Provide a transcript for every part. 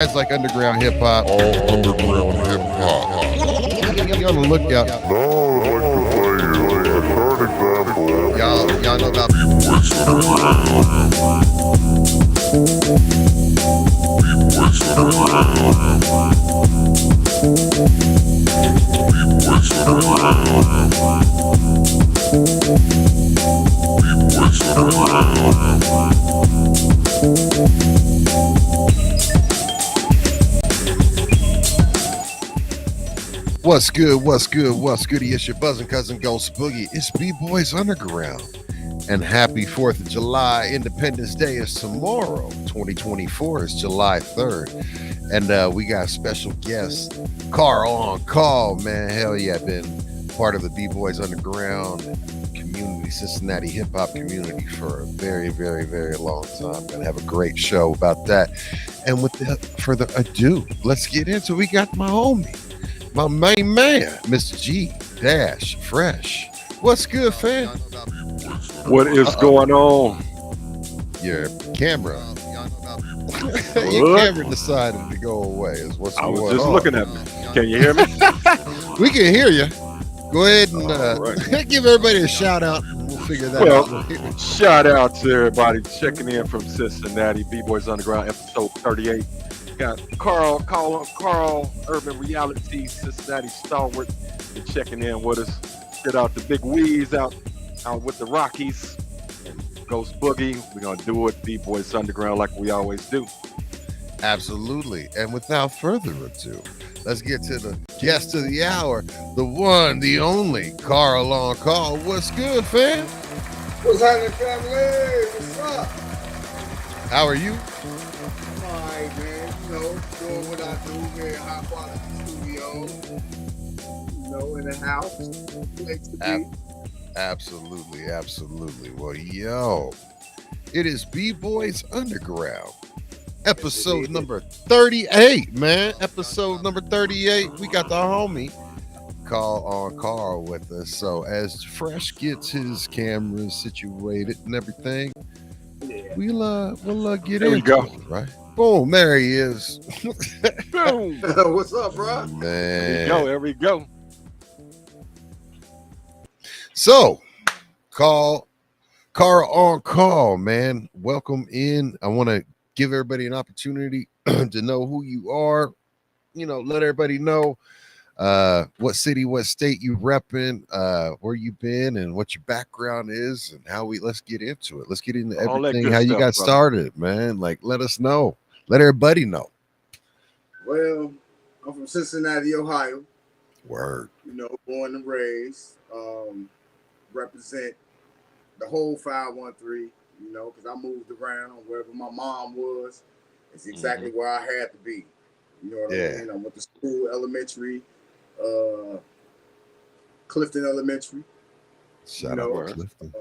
It's like underground hip hop. All underground hip hop. Be on the lookout. Now I'd like to play you a third example. Y'all know about What's What's good? What's good? What's goody? It's your buzzing cousin Ghost Boogie. It's B-Boys Underground. And happy 4th of July. Independence Day is tomorrow. 2024 is July 3rd. And we got a special guest, Carl on call, man. Hell yeah, been part of the B-Boys Underground community, Cincinnati hip hop community for a very, very, very long time. Gonna have a great show about that. And without further ado, let's get into it. We got my homie, my main man, Mr. G Dash Fresh. What's good, fam? What is going on? Your camera. Your What? camera decided to go away. Is what's I going was just on. looking at me. Can you hear me? We can hear you. Go ahead and All right. give everybody a shout out. And we'll figure that Well, out. shout out to everybody checking in from Cincinnati, B-Boys Underground, episode 38. Got Carl, Urban Reality, Cincinnati Stalwart, been checking in with us. Shout out to Big Weeze out with the Rockies. And Ghost Boogie, we're gonna do it, B-Boys Underground, like we always do. Absolutely. And without further ado, let's get to the guest of the hour, the one, the only, Carl on call. What's good, fam? What's happening, family? What's up? How are you? Fine, man. You know, doing what I do here in High Quality Studio. You know, in the house. Place to be. Absolutely, absolutely. Well, yo, it is B-Boys Underground. Episode number 38, man. Episode number 38. We got the homie Carl with us. So as Fresh gets his cameras situated and everything, Yeah. we'll get There we into go. it, right? Boom, there he is. Boom. What's up, bro? Man. There we go. So, Carl on call, man. Welcome in. I want to give everybody an opportunity to know who you are. You know, let everybody know what city, what state you repping, where you been, and what your background is, and how let's get into it. Let's get into All that everything. good How you stuff, got brother. started, man. Like, let us know. Let everybody know. Well, I'm from Cincinnati, Ohio. Word. You know, born and raised. Represent the whole 513, you know, because I moved around wherever my mom was. It's exactly where I had to be. You know what Yeah. I mean? I went to school, elementary, Clifton Elementary. Shout know, out to Clifton.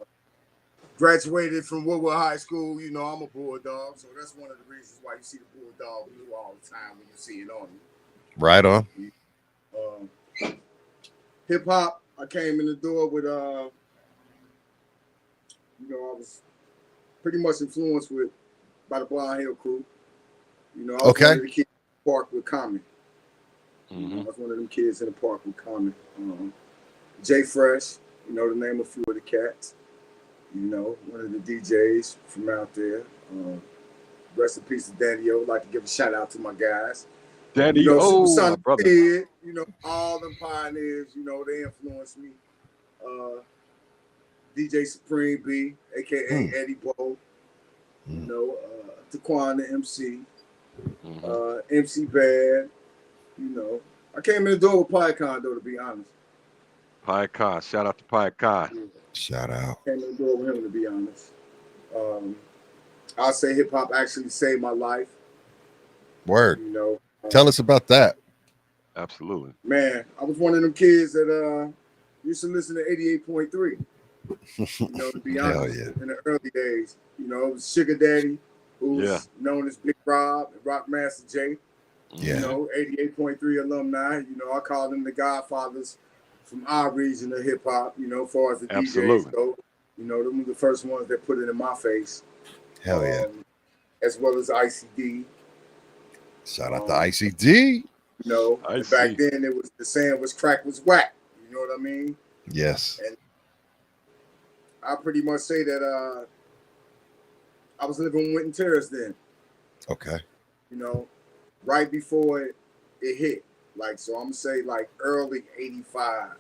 Graduated from Woodward High School. You know, I'm a Bulldog, so that's one of the reasons why you see the Bulldog blue all the time when you see it on Right on. you. Hip hop, I came in the door with, you know, I was pretty much influenced by the Blind Hill Crew. You know, I was Okay. one of the kids in the park with Common. You know, I Mhm. was one of them kids in the park with Common. Jay Fresh, you know, to name a few of the cats. You know, one of the DJs from out there. Rest in peace to Danny O. Like to give a shout out to my guys. Danny, You know, Super my Sonic brother. Kid, you know, all them pioneers, you know, they influenced me. DJ Supreme B, aka Eddie Bo, you know, Taquan the MC, Mhm. MC Bad, you know. I came in the door with PyCon though, to be honest. Pi Khan. Shout out to Pi Khan. Shout out. Came in the door with him, to be honest. I'll say hip hop actually saved my life, Word. you know. Tell us about that. Absolutely. Man, I was one of them kids that used to listen to 88.3. You know, to be Hell honest, yeah. in the early days, you know, it was Sugar Daddy, who was Yeah. known as Big Rob and Rockmaster J. Yeah. You know, 88.3 alumni. You know, I call them the godfathers from our region of hip hop. You know, as far as the Absolutely. DJs go, you know, them were the first ones that put it in my face. Hell yeah. As well as ICD. Shout out to ICD. You know, I and back see. then it was the saying was crack was whack. You know what I mean? Yes. And I pretty much say that I was living in Winton Terrace then. Okay. You know, right before it hit. Like, so I'm gonna say like early '85.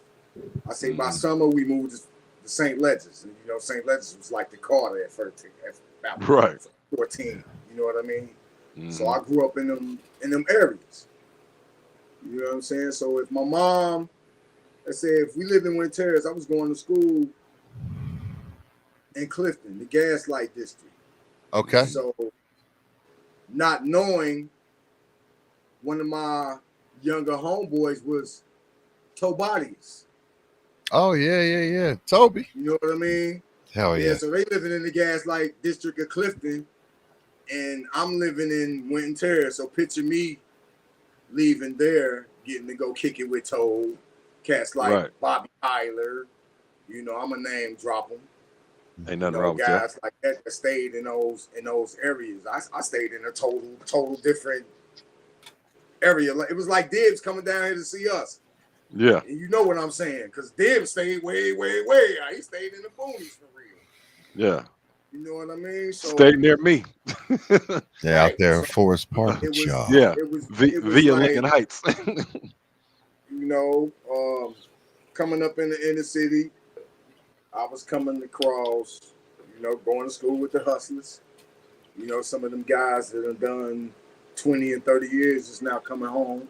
I say by summer we moved to St. Ledger's, and you know St. Ledger's was like the Carter at first, at about Right. 14. You know what I mean? Mhm. So I grew up in them areas. You know what I'm saying? So if my mom, let's say if we lived in Winton Terrace, I was going to school in Clifton, the Gaslight District. Okay. So not knowing, one of my younger homeboys was Tobadius. Oh yeah. Toby. You know what I mean? Hell yeah. So they living in the Gaslight District of Clifton, and I'm living in Winton Terrace. So picture me leaving there, getting to go kick it with Toad, cats like Right. Bobby Tyler. You know, I'm a name drop them. Ain't You nothing know, wrong with that. guys like that stayed in those areas. I stayed in a total different area. Like, it was like Dibs coming down here to see us. Yeah. And you know what I'm saying? Because Dibs stayed way out. He stayed in the boonies for real. Yeah. You know what I mean? So Stay near me. Yeah, out Right. there in So Forest Park it with was- y'all. Yeah. it was Via like, Lincoln Heights. you know, coming up in the inner city, I was coming across, you know, going to school with the hustlers. You know, some of them guys that have done 20 and 30 years is now coming home.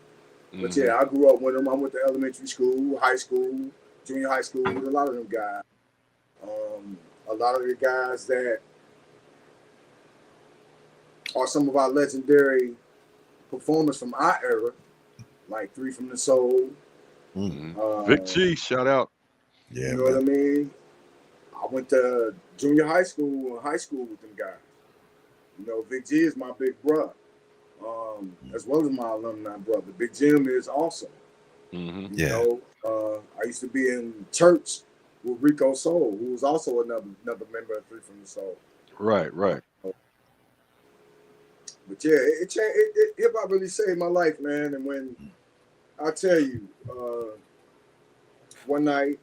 But Mhm. yeah, I grew up with them. I went to elementary school, high school, junior high school with a lot of them guys. A lot of the guys that are some of our legendary performers from our era, like Three from the Soul. Mm. Vic G, shout out. Yeah, You know what I man. mean? I went to junior high school and high school with them guys. You know, Big G is my big brother, as well as my alumni brother. Big Jim is also. Mhm. You Yeah. know, I used to be in church with Rico Soul, who was also another member of Three from the Soul. Right. But yeah, it hip hop really saved my life, man. And when I tell you, one night,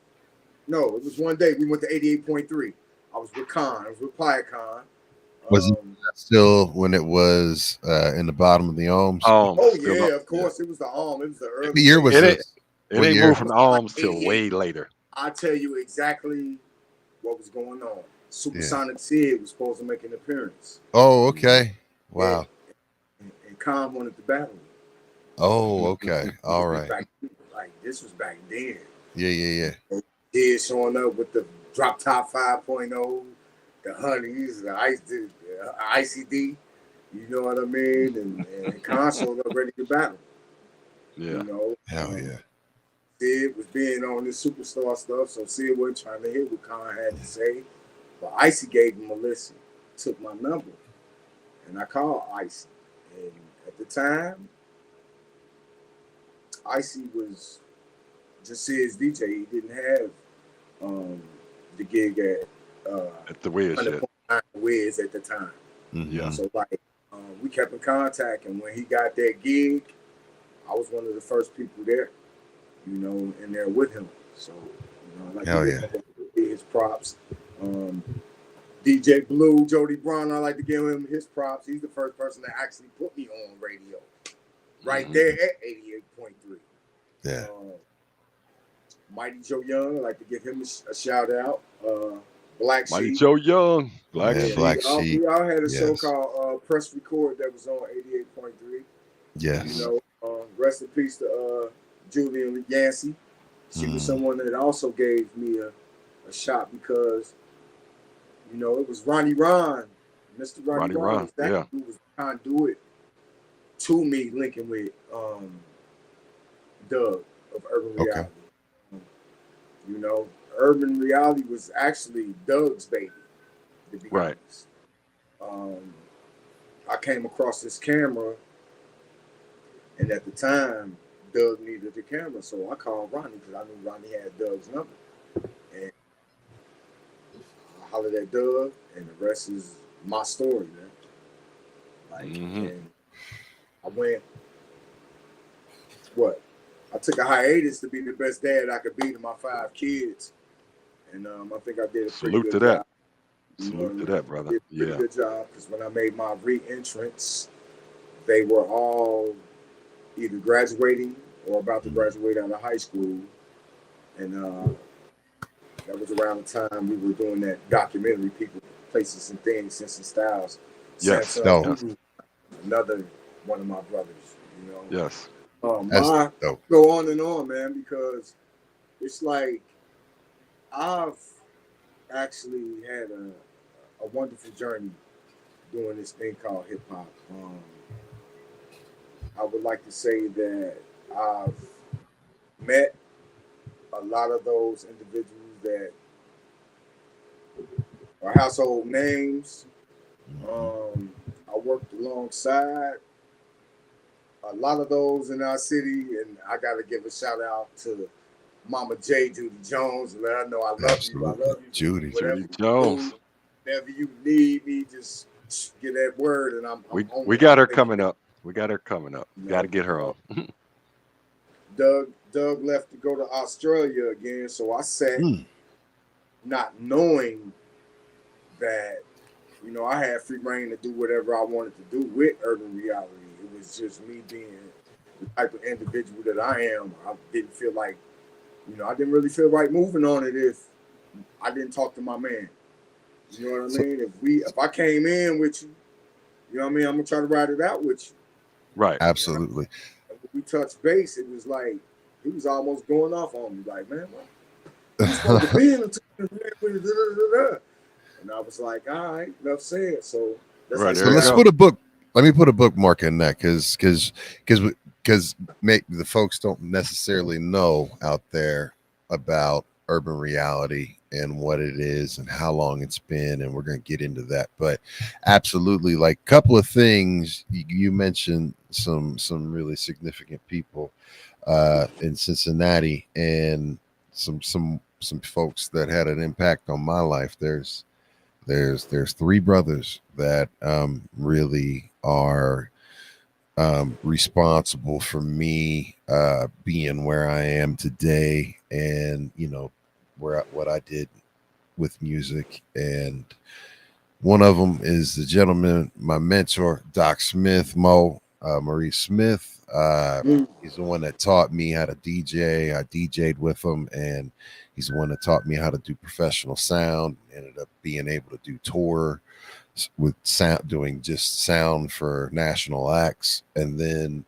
no, it was one day, we went to 88.3. I was with Khan, I was with Pia Khan. Was it still when it was in the bottom of the Ohms? Oh Still yeah, up. of course, it was the It was the early. What year was It this? It What ain't year? moved from the alms till 88. way later. I tell you exactly what was going on. Supersonic Yeah. Sid was supposed to make an appearance, Oh, okay. Wow. and Khan wanted to battle me. Oh, okay. All right. This was back then. Yeah. Did showing up with the drop top 5.0, the honeys, the ICD, you know what I mean? And Khan showed up ready to battle. Yeah. You know, Hell yeah. Sid was being on this superstar stuff, so Sid wasn't trying to hear what Khan had to say. But Icy gave him a listen, took my number, and I called Icy. And at the time, Icy was just Sid's DJ. He didn't have the gig at At the weird shit. 100.9 Wiz at the time. Mhm. Yeah. So like we kept in contact, and when he got that gig, I was one of the first people there, you know, and there with him. So, you know, like Hell to give his props. DJ Blue, Jody Brown, I like to give him his props. He's the first person that actually put me on radio, right there at 88.3. Yeah. Mighty Joe Young, I like to give him a shout out. Black Mighty Sheep. Joe Young. Black Yeah, Sheep. Black We Sheep. all had a show Yes. called Press Record that was on 88.3. Yes. You know, rest in peace to Julian Yancey. She was Mm. someone that also gave me a shot because, you know, it was Ronnie Ron, Mr. Ronnie Ron. Ron, yeah. Who was the conduit to me linking with Doug of Urban Okay. Reality. You know, Urban Reality was actually Doug's baby, to be Right. honest. I came across this camera, and at the time, Doug needed the camera, so I called Ronnie because I knew Ronnie had Doug's number. And I hollered at Doug, and the rest is my story, man. Like, Mhm. and I went, what? I took a hiatus to be the best dad I could be to my 5 kids. And I think I did a pretty Salute to good that. job. You know what I Salute to mean? that, brother. Did a pretty Yeah. good job because when I made my re-entrance, they were all either graduating or about to graduate out of high school. And that was around the time we were doing that documentary, People, Places, and Things, Sense and Styles. Yes. Samson, Yes. Guru, another one of my brothers, you know. Yes. That's I dope. go on and on, man, because it's like I've actually had a wonderful journey doing this thing called hip hop. I would like to say that I've met a lot of those individuals that are household names. I worked alongside a lot of those in our city, and I got to give a shout out to Mama J, Judy Jones, and let her know I love you. I Absolutely. love you, Judy. Whatever Judy you Jones. do, whenever you need me, just get that word, and I'm We on we it. got her coming up. We got her coming up. You Got to know, get her on. Doug left to go to Australia again, so I sat not knowing that, you know, I had free reign to do whatever I wanted to do with Urban Reality. It was just me being the type of individual that I am. I didn't feel like, you know, I didn't really feel right moving on it if I didn't talk to my man. You know what I mean? If I came in with you, you know what I mean, I'm gonna try to ride it out with you. Right. Absolutely. And when we touched base, it was like he was almost going off on me, like, man, what? You supposed to be in the and I was like, all right, enough said. So that's Right, like, there So you let's go. put a book. Let me put a bookmark in that because the folks don't necessarily know out there about Urban Reality and what it is and how long it's been, and we're going to get into that. But absolutely, like a couple of things you mentioned, some really significant people in Cincinnati, and some folks that had an impact on my life. There's 3 brothers that really are responsible for me being where I am today, and you know what I did with music. And one of them is the gentleman, my mentor, Doc Smith, Maurice Smith. He's the one that taught me how to DJ. I DJ'd with him, and he's the one that taught me how to do professional sound. Ended up being able to do tour with sound, doing just sound for national acts. And then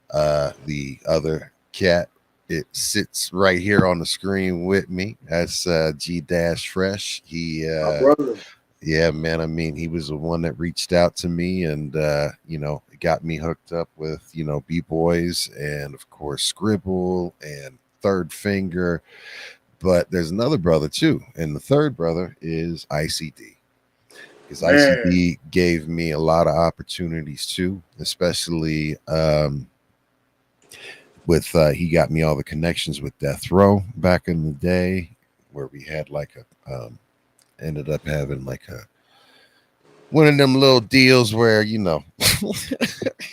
the other cat, it sits right here on the screen with me. That's G Dash Fresh. my brother. Yeah, man. I mean, he was the one that reached out to me, and you know, got me hooked up with, you know, B-Boys and of course Scribble and Third Finger. But there's another brother too, and the third brother is ICD, because Man. ICD gave me a lot of opportunities too, especially with he got me all the connections with Death Row back in the day, where we had like a ended up having like a one of them little deals where, you know,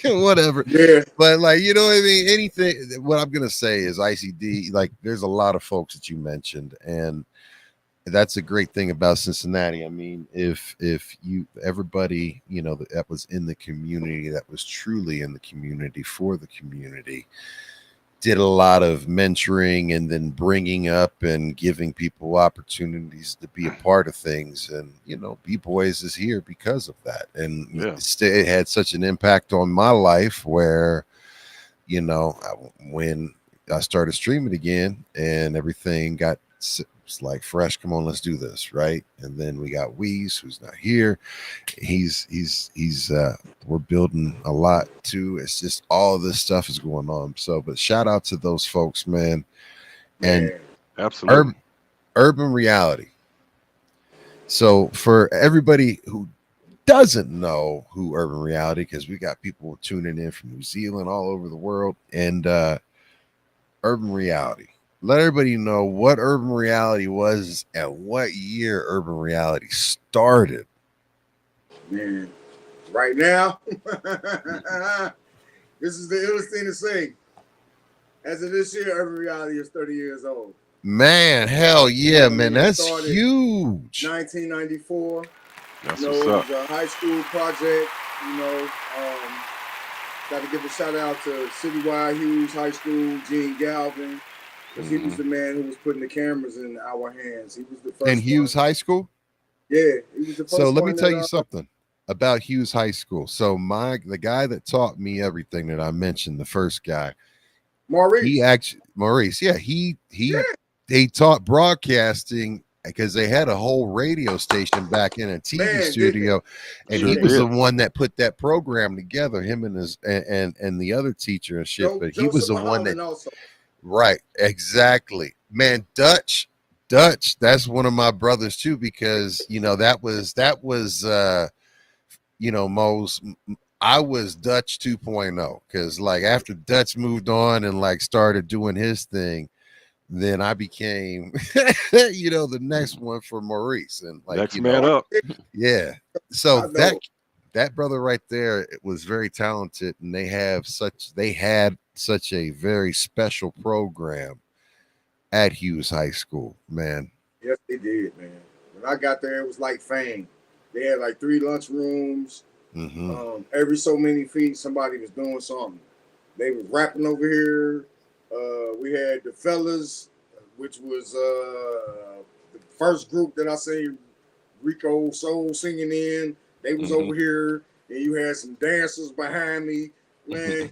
whatever. Yeah. But like, you know what I mean? Anything. What I'm gonna say is ICD. Like, there's a lot of folks that you mentioned, and that's a great thing about Cincinnati. I mean, if you everybody, you know, that was in the community, that was truly in the community for the community, did a lot of mentoring and then bringing up and giving people opportunities to be a part of things. And, you know, B-Boys is here because of that. And Yeah. it had such an impact on my life where, you know, when I started streaming again and everything got it's like, Fresh, come on, let's do this, right? And then we got Weez, who's not here. He's we're building a lot too. It's just all of this stuff is going on. So, but shout out to those folks, man. And Man. Absolutely. Urban Reality. So for everybody who doesn't know who Urban Reality, because we got people tuning in from New Zealand, all over the world, and Urban Reality. Let everybody know what Urban Reality was and what year Urban Reality started. Man. Right now, This is the illest thing to say. As of this year, Urban Reality is 30 years old. Man, hell yeah, man. That's Started huge. 1994. That's You know, what's it up. was a high school project. You know, got to give a shout out to Citywide Hughes High School, Gene Galvin, because he was the man who was putting the cameras in our hands. He was the first In Hughes one. High School? Yeah, he was the first So let me one tell that, you something about Hughes High School. So the guy that taught me everything that I mentioned, the first guy, Maurice, yeah, he taught broadcasting because they had a whole radio station back in a TV studio, and he was the one that put that program together. Him and his and the other teacher and shit. But he was the one that also. Right, exactly, man. Dutch, that's one of my brothers too, because that was I was Dutch 2.0, because like after Dutch moved on and like started doing his thing, then I became the next one for Maurice, and like next man up. Yeah. So that brother right there, it was very talented, and they had such a very special program at Hughes High School, man. Yes, they did, man. When I got there, it was like fame. They had like 3 lunch rooms. Every so many feet, somebody was doing something. They was rapping over here. We had the Fellas, which was the first group that I seen Rico Soul singing in. They was over here, and you had some dancers behind me. Man,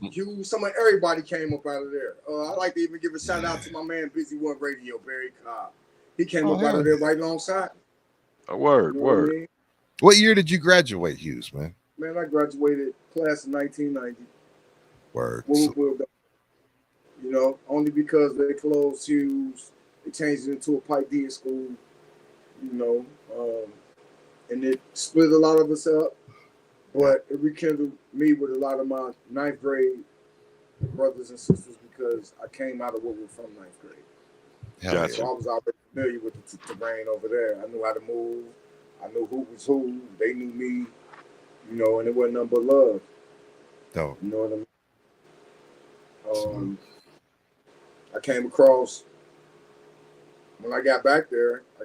everybody came up out of there. I'd like to even give a shout out to my man Busy One Radio, Barry Cobb. He came up out of there right alongside. A word, you know word. What, I mean? What year did you graduate, Hughes, man? Man, I graduated class in 1990. Word. Only because they closed Hughes, they changed it into a Pike D school, and it split a lot of us up, but it rekindled me with a lot of my 9th grade brothers and sisters, because I came out of Woodward from 9th grade. Gotcha. So I was already familiar with the terrain over there. I knew how to move. I knew who was who. They knew me, and it wasn't nothing but love. Dope. You know what I mean? I came across, when I got back there, I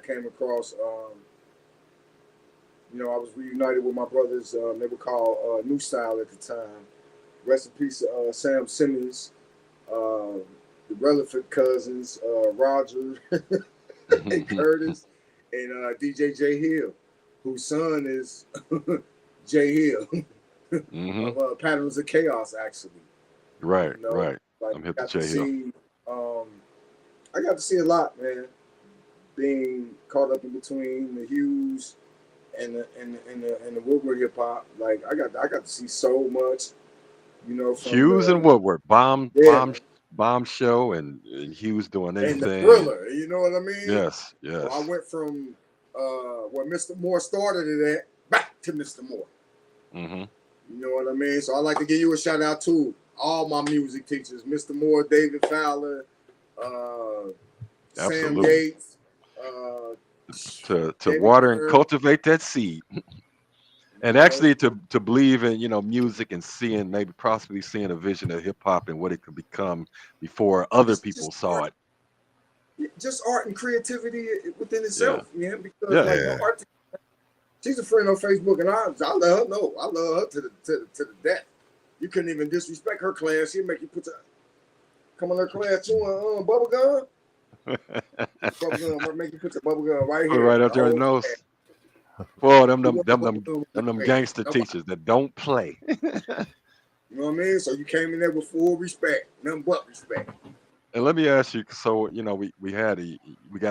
was reunited with my brothers. They were called New Style at the time. Rest in peace, Sam Simmons, the Relevant Cousins, Roger and Curtis, and DJ J Hill, whose son is J Hill of Patterns of Chaos, actually. Right, right. Like, I'm hip to J Hill. I got to see a lot, man. Being caught up in between the Hughes and the Woodward hip hop, like I got to see so much, from Hughes and Woodward, bomb show, and Hughes doing anything. And the Thriller, you know what I mean? Yes. So I went from where Mr. Moore started it at back to Mr. Moore. You know what I mean? So I'd like to give you a shout out to all my music teachers, Mr. Moore, David Fowler, Sam Gates, to water and cultivate that seed, and actually to believe in music and possibly seeing a vision of hip hop and what it could become before other people saw it. Just art and creativity within itself, because art. She's a friend on Facebook, and I love her. No, I love her to the death. You couldn't even disrespect her class. She'd make you come on her class chewing bubble gum. Make you put the bubble gum right here. Right up there in the nose. Boy, them gangster teachers that don't play. You know what I mean? So you came in there with full respect, nothing but respect. And let me ask you, so we got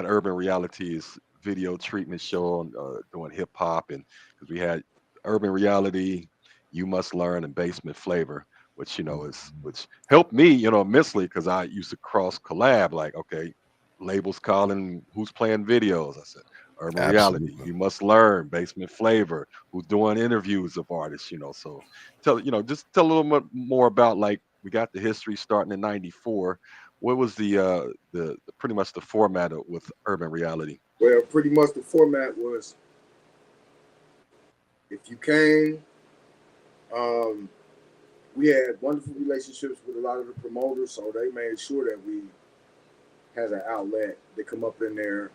Urban Reality's video treatment show on doing hip hop, and because we had Urban Reality, You Must Learn, and Basement Flavor, which which helped me immensely, because I used to cross collab, like, okay, labels calling, who's playing videos? I said Urban Reality, You Must Learn, Basement Flavor, who's doing interviews of artists, so just tell a little bit more about, like, we got the history starting in '94. What was the pretty much the format with Urban Reality? Well, pretty much the format was, if you came, we had wonderful relationships with a lot of the promoters, so they made sure that we had an outlet to come up in there.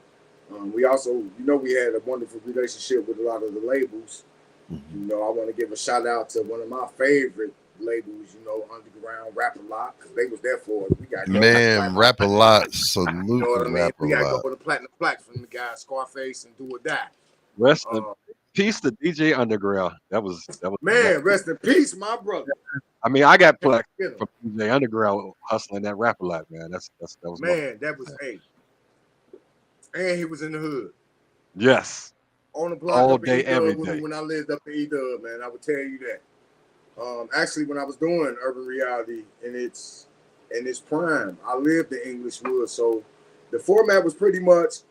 We also, we had a wonderful relationship with a lot of the labels. Mhm. I want to give a shout out to one of my favorite labels, Underground Rap A Lot, because they was there for us. We got Man, Rap A Lot. You know Salute what I to mean? Rap A We got to Lot. go to Platinum Plaques from the guy Scarface and Do or Die. Rest in Uh, peace to DJ Underground. That was man, rest in peace, my brother. I mean, I got plaques Get him. from DJ Underground hustling that Rap A Lot, man. That was Man, that was and he was in the hood. yes. On the block All up in day, E-Dub every with me day. when I lived up in E-Dub, man. I would tell you that. Actually, when I was doing Urban Reality in its prime, I lived in Englishwood, so the format was pretty much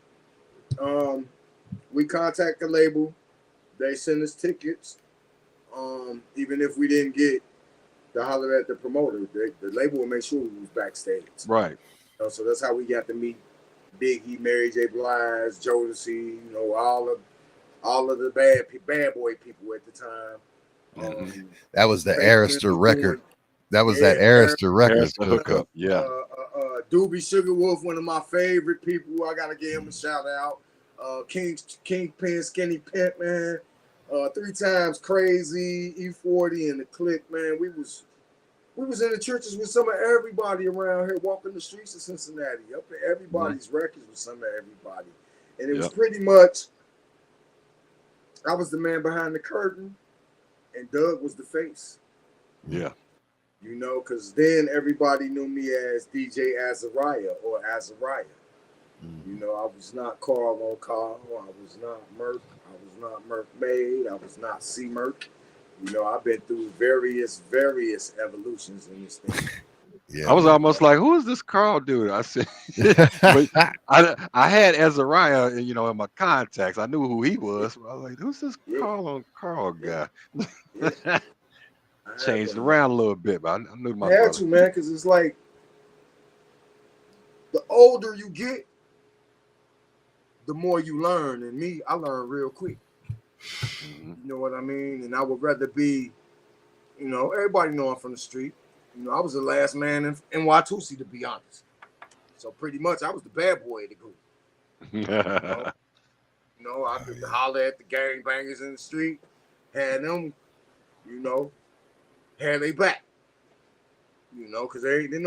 we contact the label, they send us tickets, even if we didn't get to holler at the promoter, the label would make sure we was backstage. Right. So that's how we got to meet Biggie, Mary J. Blige, Jodeci, all of the bad boy people at the time. That was the Faith Arista Evans record. doing- That was Yeah, that Arista Records Arista hookup. hookup. Yeah. Doobie Sugarwolf, one of my favorite people. I gotta give him a shout out. Kingpin, Skinny Pimp, man. 3 times Crazy, E40, and the Click, man. We was in the churches with some of everybody around here, walking the streets of Cincinnati, up in everybody's records with some of everybody, and it was pretty much. I was the man behind the curtain, and Doug was the face. Yeah. Because then everybody knew me as DJ Azariah or Azariah. I was not Carl on Carl. I was not Merc. I was not Merc Made. I was not C Merc. I've been through various evolutions in this thing. Yeah. I was almost like, who is this Carl dude? I said, but I had Azariah, in my contacts. I knew who he was. I was like, who's this Carl on Carl guy? Yeah. Changed around a little bit, but I knew my I had brother. to, man, because it's like the older you get, the more you learn. And me, I learn real quick. You know what I mean? And I would rather be, everybody know I'm from the street. I was the last man in Watusi, to be honest. So pretty much I was the bad boy of the group. I could holler at the gangbangers in the street, had them, had they back. Because wasn't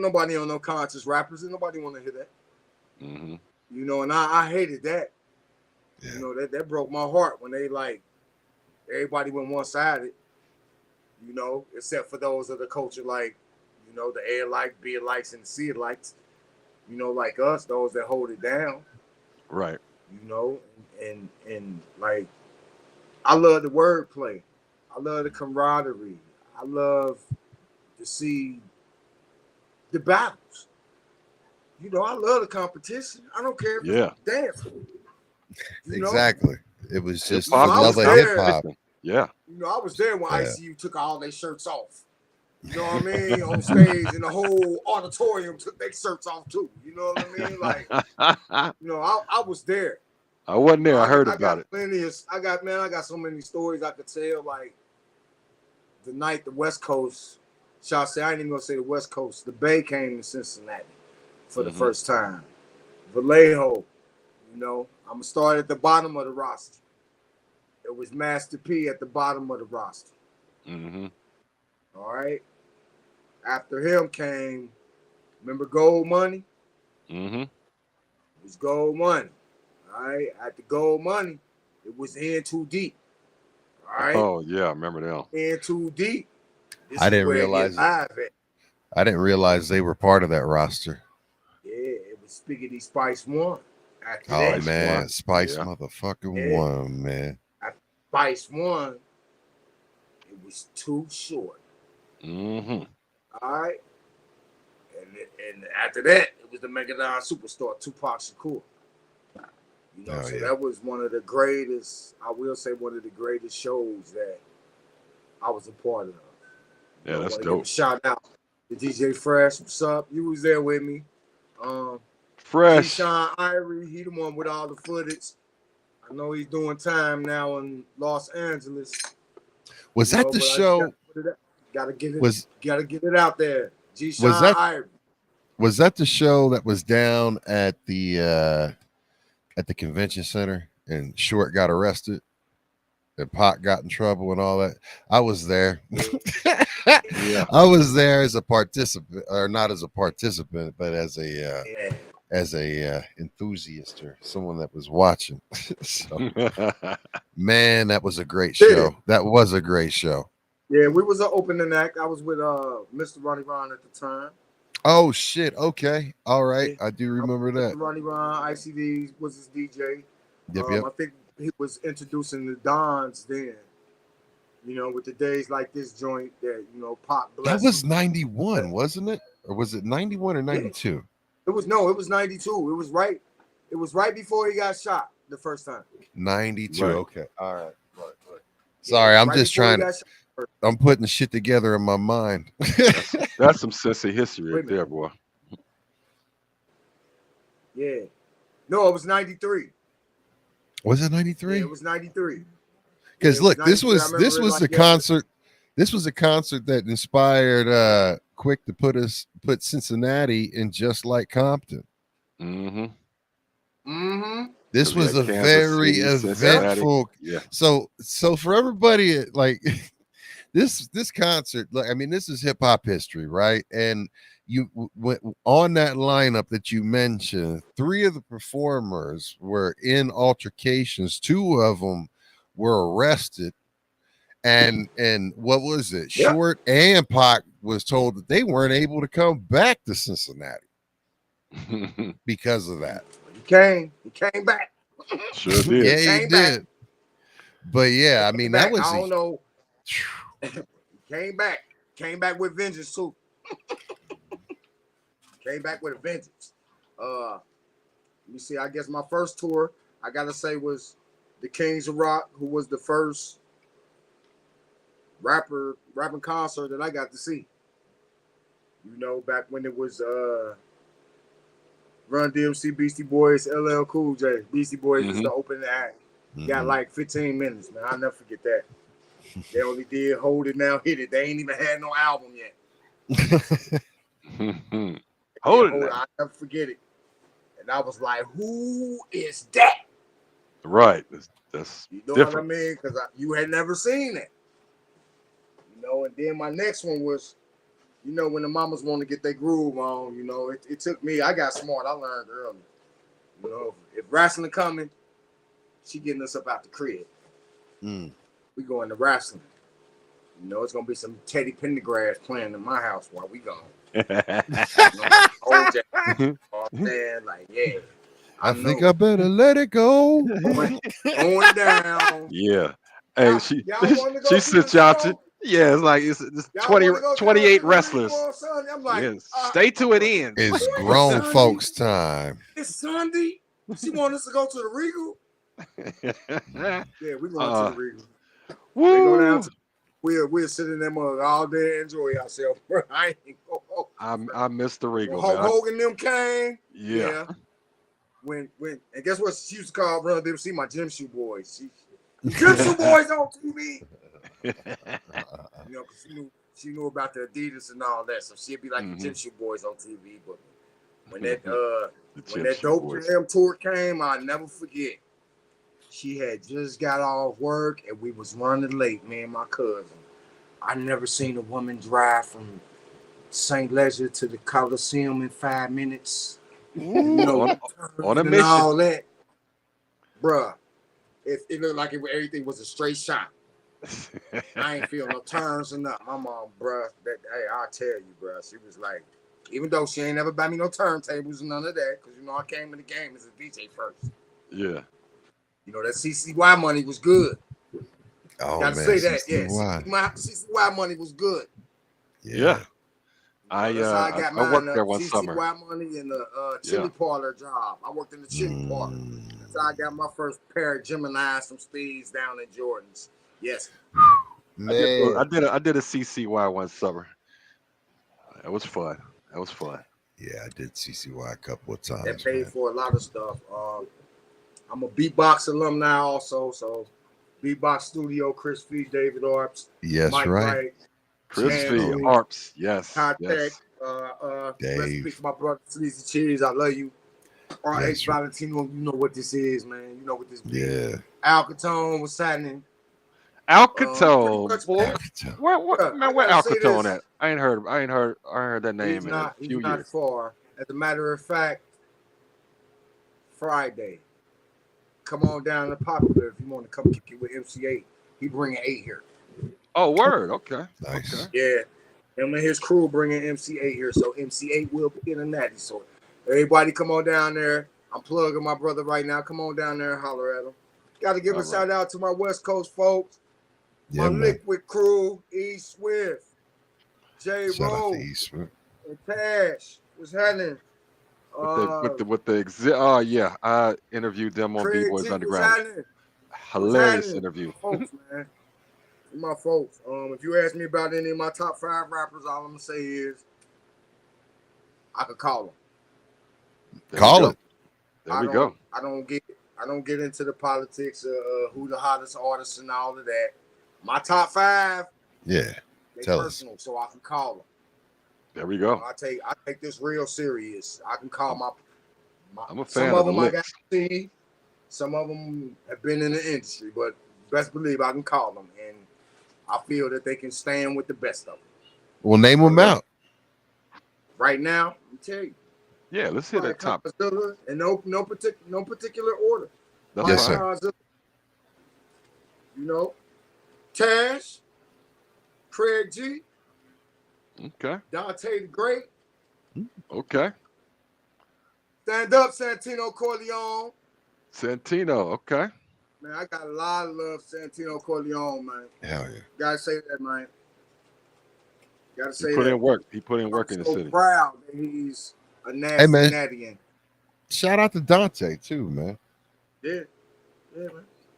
nobody on no conscious rappers, and nobody want to hear that. And I hated that. Yeah. That broke my heart when they everybody went one-sided, except for those of the culture like, the A-likes, B-likes, and the C-likes, like us, those that hold it down. Right. And like, I love the wordplay. I love the camaraderie. I love to see the battles. I love the competition. I don't care if it's dance. Exactly. It was just Hip-hop love was of there. hip hop. Yeah. I was there when Yeah. ICU took all their shirts off. You know what I mean? On stage, and the whole auditorium took their shirts off too. You know what I mean? Like, I was there. I wasn't there. I heard about it. I got so many stories I could tell. Like the night the West Coast, shall I say, I ain't even gonna say the West Coast. The Bay came to Cincinnati for the first time. Vallejo, I'm gonna start at the bottom of the roster. It was Master P at the bottom of the roster. All right. After him came, remember Gold Money? It was Gold Money. All right. At the Gold Money, it was In Too Deep. All right. Oh yeah, I remember them. In Too Deep. This I is didn't where it realize get live at. I didn't realize they were part of that roster. Yeah, it was Spiggity Spice 1. After Oh that, man, Spice Yeah. motherfucking Yeah. one, man. Spice 1, it was Too Short. All right. And after that, it was the Megadon Superstar, Tupac Shakur. So that was one of the greatest, I will say one of the greatest shows that I was a part of. Yeah, that's Give dope. a shout out to DJ Fresh. What's up? You was there with me. Fresh. Sean Irie, he the one with all the footage. I know he's doing time now in Los Angeles. Was that the show? Gotta get it. Was Gotta get it out there. G. Was Sean that- Ivory. was that the show that was down at the convention center and Short got arrested and Pac got in trouble and all that? I was there. Yeah. I was there as a participant, or not as a participant, but as a enthusiast or someone that was watching. So, man, that was a great show. That was a great show. Yeah, we was an opening act. I was with Mr. Ronnie Ron at the time. Oh shit. Okay. All right. I do remember that. Mr. Ronnie Ron, ICD was his DJ. Yep. I think he was introducing the Dons then. You know, with the days like this joint that, you know, Pop That bless was him. 91, wasn't it? Or was it 91 or 92? It was 92. It was right before he got shot the first time. 92. Right. Okay. All right. Sorry, I'm Right just before he trying to. got shot. I'm putting the shit together in my mind. That's some sissy history Wait right a there, minute. boy. Yeah. No, it was 93. Was it Yeah, 93? it was 93. Because it look, was this 93. I was remember this it was like the yesterday. concert. This was a concert that inspired Quick to put Cincinnati in Just Like Compton. Mm-hmm. Mm-hmm. This So we was had a Kansas very City, Cincinnati. eventful. Yeah. So for everybody, like this concert, like I mean, this is hip hop history, right? And you went on that lineup that you mentioned. 3 of the performers were in altercations. 2 of them were arrested. And what was it? Yep. Short and Pac was told that they weren't able to come back to Cincinnati because of that. He came back. Sure did. Yeah, he Came back. did. But yeah, I mean, that was I don't know. Came back with vengeance too. Came back with a vengeance. Let me see. I guess my first tour, I gotta say, was the Kings of Rock, who was the first rapping concert that I got to see. You know, back when it was Run DMC, Beastie Boys, LL Cool J. Beastie Boys was the opening act. Got like 15 minutes, man. I'll never forget that. They only did Hold It Now, Hit It. They ain't even had no album yet. Hold it. I'll never forget it. And I was like, who is that? Right. That's You know different. what I mean? Because you had never seen it. You know, and then my next one was, you know, when the mamas want to get their groove on, you know, it took me, I got smart. I learned early. You know, if wrestling coming, she getting us up out the crib. Mm. We going to wrestling. You know, it's going to be some Teddy Pendergrass playing in my house while we gone. You know, OJ, all saying, like, yeah. I think I better let it go. Going down. Yeah. Hey, Y'all- she y'all wanna go she to sent the y'all to show? yeah, it's like it's Y'all 20, wanna go to 28 the wrestlers. on Sunday? I'm like, Yes. Stay to it ends. It's grown Sunday. folks' time. It's Sunday. She want us to go to the Regal. Yeah, we going to the Regal. They go down Woo! to we'll sit in that mug all day and enjoy ourselves. I ain't go. I missed the Regal. Hulk Man. Hogan them came. Yeah. When and guess what? She used to call Run DMC my gym shoe boys. Gym shoe boys on TV. You know, because she knew about the Adidas and all that, so she'd be like the gym shoe boys on TV. But when that when that Dope Jam tour came, I'll never forget. She had just got off work and we was running late, me and my cousin. I never seen a woman drive from St. Leger to the Coliseum in 5 minutes. You know, on a and mission. all that. Bruh, it looked like everything was a straight shot. I ain't feel no turns or nothing. My mom, bruh, hey, I'll tell you, bruh. She was like, even though she ain't never buy me no turntables and none of that, because, you know, I came in the game as a DJ first. Yeah. You know, that CCY money was good. Oh, Gotta man. say that, CCY. yeah. CCY money was good. Yeah. I That's how I got mine. worked there one summer. CCY money and the chili parlor job. I worked in the chili parlor. That's how I got my first pair of Geminis from Speeds down in Jordans. Yes. Man. I did a CCY one summer. It was fun. That was fun. Yeah, I did CCY a couple of times. That paid man. for a lot of stuff. I'm a beatbox alumni also, so beatbox studio, Chris Fee, David Arps, Yes, Mike right. Wright, Crispy Hanley, Harps. Yes. Contact, Yes. Dave. recipe for my brother Sleazy Cheese. I love you. RH Yes, sir. Valentino, you know what this is, man. You know what this be. Yeah. Alcatone was signing. Alcatone, much, boy. Alcatone. What Yeah, man? I Where gotta say Alcatone this. at? I heard that name in a He's few not years. far. As a matter of fact, Friday. Come on down to Popular if you want to come kick it with MC8. He bringing 8 here. Oh, word. Okay. Nice. Okay. Yeah. Him and his crew bringing MC8 here. So MC8 will be in a natty. So everybody come on down there. I'm plugging my brother right now. Come on down there and holler at him. Got to give a All right. shout out to my West Coast folks. Yeah, My man. Liquid crew, E Swift, J Shout out to Rose, Eastman. and Tash. What's happening? With the exit. Oh yeah, I interviewed them on Craig B Boys G, what's Underground. happening? Hilarious happening? interview. Folks, man. My folks. If you ask me about any of my top 5 rappers, all I'm gonna say is I could call them. There Call we go. it. There we go. I don't get into the politics of who the hottest artists and all of that. My top 5, Yeah. they Tell us. personal, so I can call them. There we go. I take this real serious. I can call my I'm a some fan of of the them I got licks. to see. Some of them have been in the industry, but best believe I can call them, and I feel that they can stand with the best of them. Well, name them out. Right now, let me tell you. Yeah, let's hit that top. Godzilla, and no particular order. That's Yes, fine. sir. Godzilla, you know, Tash, Craig G, Okay. Dante the Great, Okay. Stand Up Santino Corleone. Santino. Okay. Man, I got a lot of love for Santino Corleone, man. Hell yeah. Gotta say that, man. Gotta say He put that. in work. He put in work in I'm the so city. proud that he's a nasty man. natty. Shout out to Dante too, man. Yeah, man.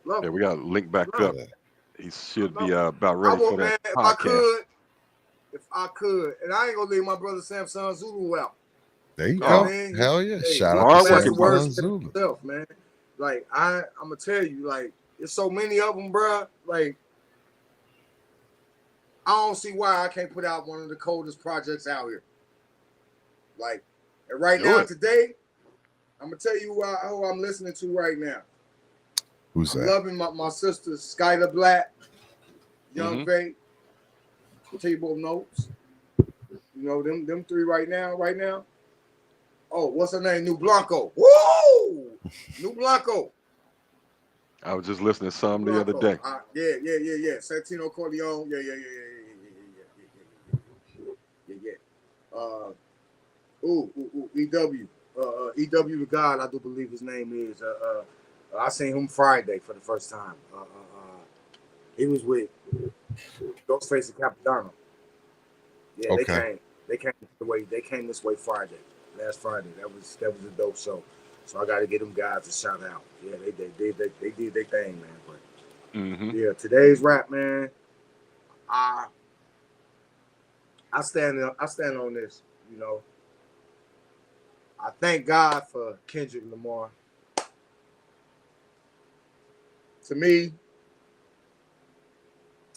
Love Yeah, him. we got to link back Love up. him. He should be about ready I for want, man, that if podcast. I could, and I ain't gonna leave my brother Samson Zulu out. There you Oh, go. man. Hell yeah. Hey, Shout you out are to working, Sam brother. Zulu. himself, man. Like I'm gonna tell you, like there's so many of them, bro. Like I don't see why I can't put out one of the coldest projects out here. Like, and right Do now it. today, I'm gonna tell you who I'm listening to right now. Who's I'm that? loving my sister Skylar Black, Young Mhm. Faye, Table Notes. You know them 3 right now. Oh, what's her name? New Blanco. Woo! New Blanco. I was just listening to some the other Blanco. day. Yeah. Santino Corleone. Yeah. EW. EW the God, I do believe his name is. I seen him Friday for the first time. He was with Ghostface and Capadonna. Yeah, Okay. They came this way Friday, last Friday. That was a dope show. So I got to give them guys a shout out. Yeah, they did their thing, man. But Mm-hmm. yeah, today's rap, man. I stand on this. You know, I thank God for Kendrick Lamar. To me,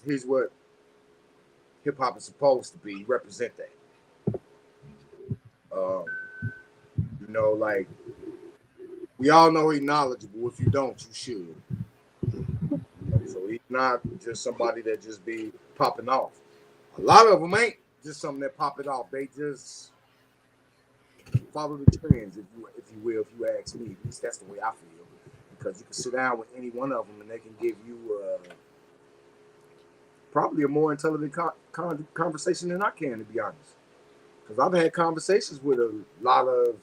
he's what hip hop is supposed to be. He represent that. You know, like we all know he's knowledgeable. If you don't, you should. So he's not just somebody that just be popping off. A lot of them ain't just something that pop it off. They just follow the trends, if you will, if you ask me. At least that's the way I feel. Because you can sit down with any one of them and they can give you probably a more intelligent conversation than I can, to be honest. Because I've had conversations with a lot of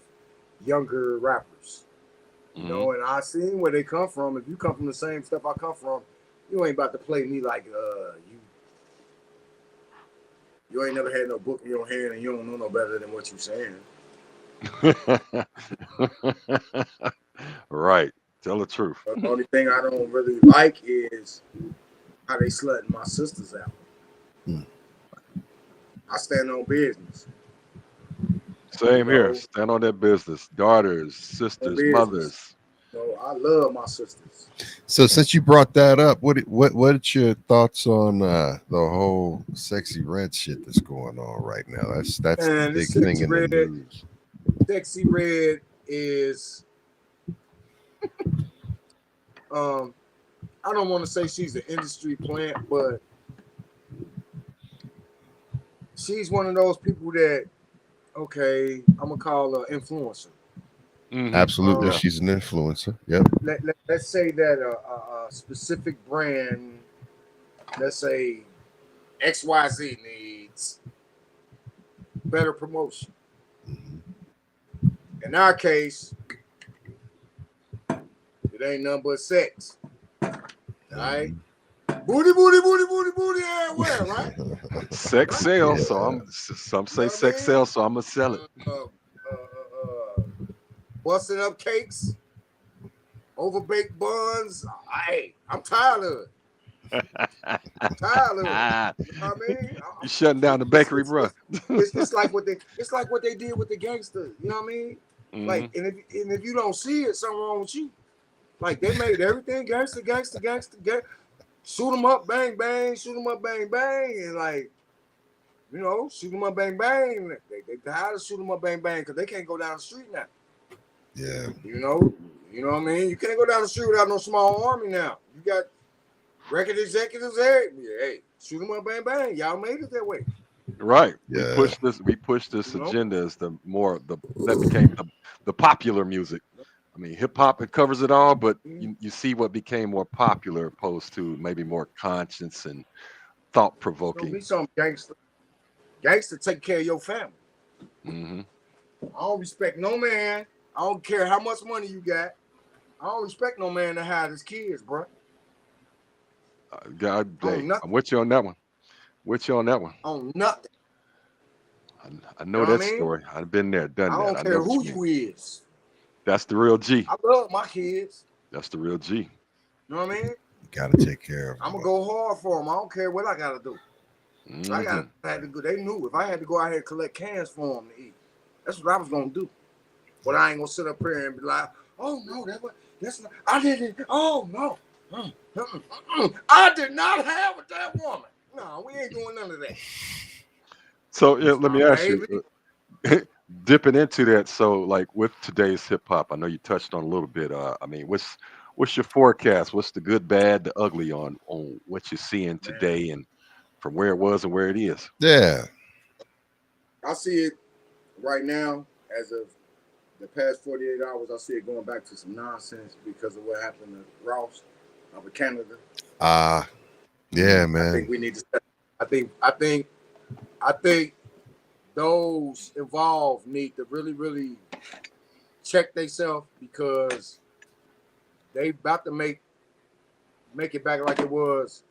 younger rappers. You know, and I seen where they come from. If you come from the same stuff I come from, you ain't about to play me like you ain't never had no book in your hand and you don't know no better than what you saying. Right. Tell the truth. But the only thing I don't really like is how they slutting my sisters out. I stand on business. Same here. Stand on that business. Daughters, sisters, business. mothers. So I love my sisters. So since you brought that up, what's your thoughts on the whole Sexy Red shit that's going on right now? That's the And big this thing Sexy in the Red, news. Sexy Red is I don't want to say she's an industry plant, but she's one of those people that, okay, I'm gonna call her influencer. Absolutely, Um, she's an influencer. Yep. let's say that a specific brand, let's say XYZ needs better promotion. In our case, it ain't nothing but sex. All right? Booty, booty, booty, booty, booty everywhere, right? Sex Right? sells, Yeah. so some say You know what I sex mean? sells, so I'm gonna sell it. Busting up cakes, overbaked buns. Hey, I'm tired of it. I'm tired of it. You know what I mean? You shutting down the bakery, bro. It's like what they did with the gangsters. You know what I mean? Like, and if you don't see it, something wrong with you. Like they made everything gangster. Shoot them up, bang bang. Shoot them up, bang bang, and like, you know, shoot them up, bang bang. They tired of shoot them up, bang bang, because they can't go down the street now. Yeah. You know what I mean? You can't go down the street without no small army now. You got record executives there. Hey, shoot them up, bang bang. Y'all made it that way. Right. Yeah. We pushed this You know? agenda as that became the popular music. I mean, hip hop, it covers it all, but you see what became more popular opposed to maybe more conscious and thought Don't provoking. be some gangster. Gangster take care of your family. Mm-hmm. I don't respect no man. I don't care how much money you got. I don't respect no man that has his kids, bro. God, hey, nothing. I'm with you on that one. With you on that one. On nothing. I know You know that what I mean? story. I've been there, done I that. don't I care know what who you mean. you is. That's the real G. I love my kids. That's the real G. You know what I mean? You gotta take care of them. I'm gonna go hard for them. I don't care what I gotta do. Mhm. I had to go. They knew if I had to go out here and collect cans for them to eat, that's what I was gonna do. But I ain't gonna sit up here and be like, "Oh no, that's not. I didn't. Oh no, I did not have with that woman. No, we ain't doing none of that." So yeah, let me My ask you, dipping into that. So like with today's hip hop, I know you touched on a little bit. I mean, what's your forecast? What's the good, bad, the ugly on what you're seeing today and from where it was and where it is? Yeah. I see it right now as of the past 48 hours. I see it going back to some nonsense because of what happened to Ross up in Canada. Yeah, I man. think we need to. I think those involved need to really, really check themselves because they about to make it back like it was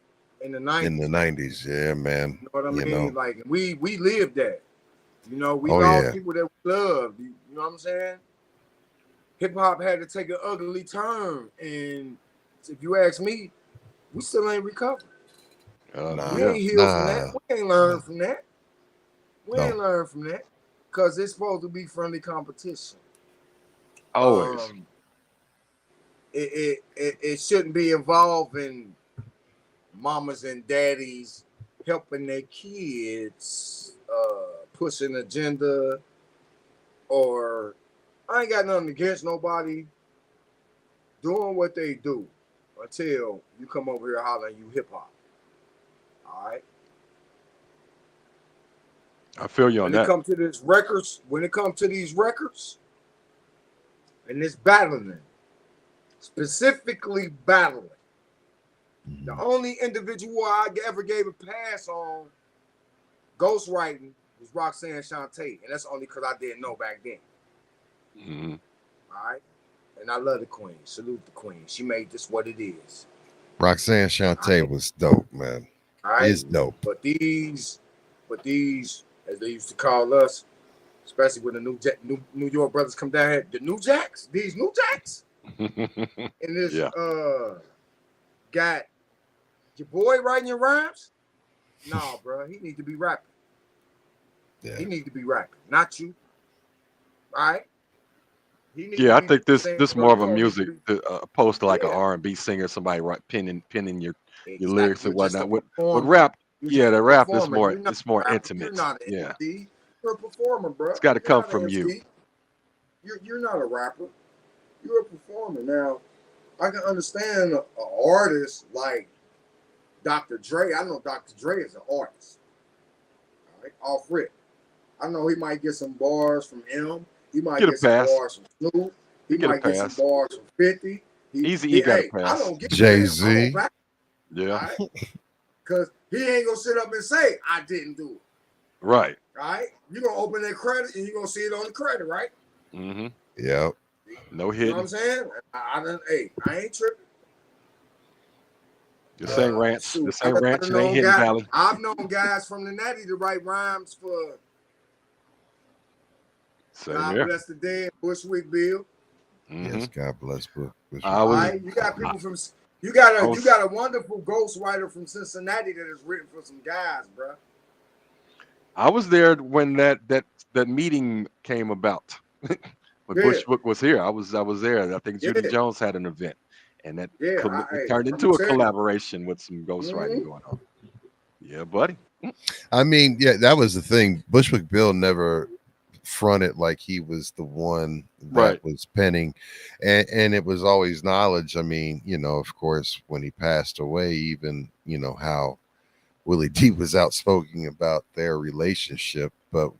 in the 90s. In the 90s, yeah, man. You know what I mean? know. Like we lived that. You know, we Oh, lost yeah. people that we loved. You know what I'm saying? Hip hop had to take an ugly turn, and if you ask me, we still ain't recovered. Nah. We ain't healed from Nah. that. We ain't learned from that. We No. ain't learned from that because it's supposed to be friendly competition. Always. It shouldn't be involving mamas and daddies helping their kids push an agenda, or I ain't got nothing against nobody doing what they do until you come over here hollering you hip hop. All right. I feel you on When that. it comes to these records, and this battling, specifically battling, the only individual I ever gave a pass on ghostwriting was Roxanne Shante, and that's only because I didn't know back then. Mm-hmm. All right, and I love the queen. Salute the queen. She made this what it is. Roxanne Shante was dope, man. All right, Is dope. But these, as they used to call us, especially when the New York brothers come down here, the New Jacks, these New Jacks, and this Yeah. got your boy writing your rhymes. No, bro, he need to be rapping. Yeah. He need to be rapping, not you. All right. Yeah, I to be think this saying, this bro, more you of a gonna need music to be, opposed to like an yeah, R&B singer, somebody pinning your exactly. lyrics You're and just a whatnot. With performer. rap, You're just yeah, the a rap is performer. more You're not it's more a rapper. You're intimate. not an Yeah, MC. You're a performer, it's bro. got to You're come not an from you. MC. You're not a rapper. You're a performer. Now, I can understand an artist like Dr. Dre. I know Dr. Dre is an artist. All right, off rip. I know he might get some bars from M. He might Get a get some pass. bars from Snoop. He He get a might get some pass. bars from 50. Easy E got a Hey, I pass. don't give a Jay damn. I'm gonna Z. back. All Yeah, right, because he ain't gonna sit up and say I didn't do it. right. All right, you're gonna open that credit and you're gonna see it on the credit, right? Mm-hmm. Yep. No You know what I'm hidden. saying? I ain't tripping. This ain't ranch. Shoot, This ain't ranch. I've It ain't known Hidden guys. Valley. I've known guys from the Natty to write rhymes for Same God here. Bless the Dead, Bushwick Bill. Mm-hmm. Yes, God bless Bush. I All was right, you got people from you I got was a wonderful ghostwriter from Cincinnati that has written for some guys, bro. I was there when that meeting came about. When Yeah, Bushwick was here, I was there. I think Judy yeah, Jones had an event, and that yeah. it turned I'm gonna into a tell you. collaboration with some ghostwriting Mhm. going on. Yeah, buddy. I mean, yeah, that was the thing. Bushwick Bill never fronted like he was the one Right. that was penning, and it was always knowledge. I mean, of course, when he passed away, even how Willie D was outspoken about their relationship, but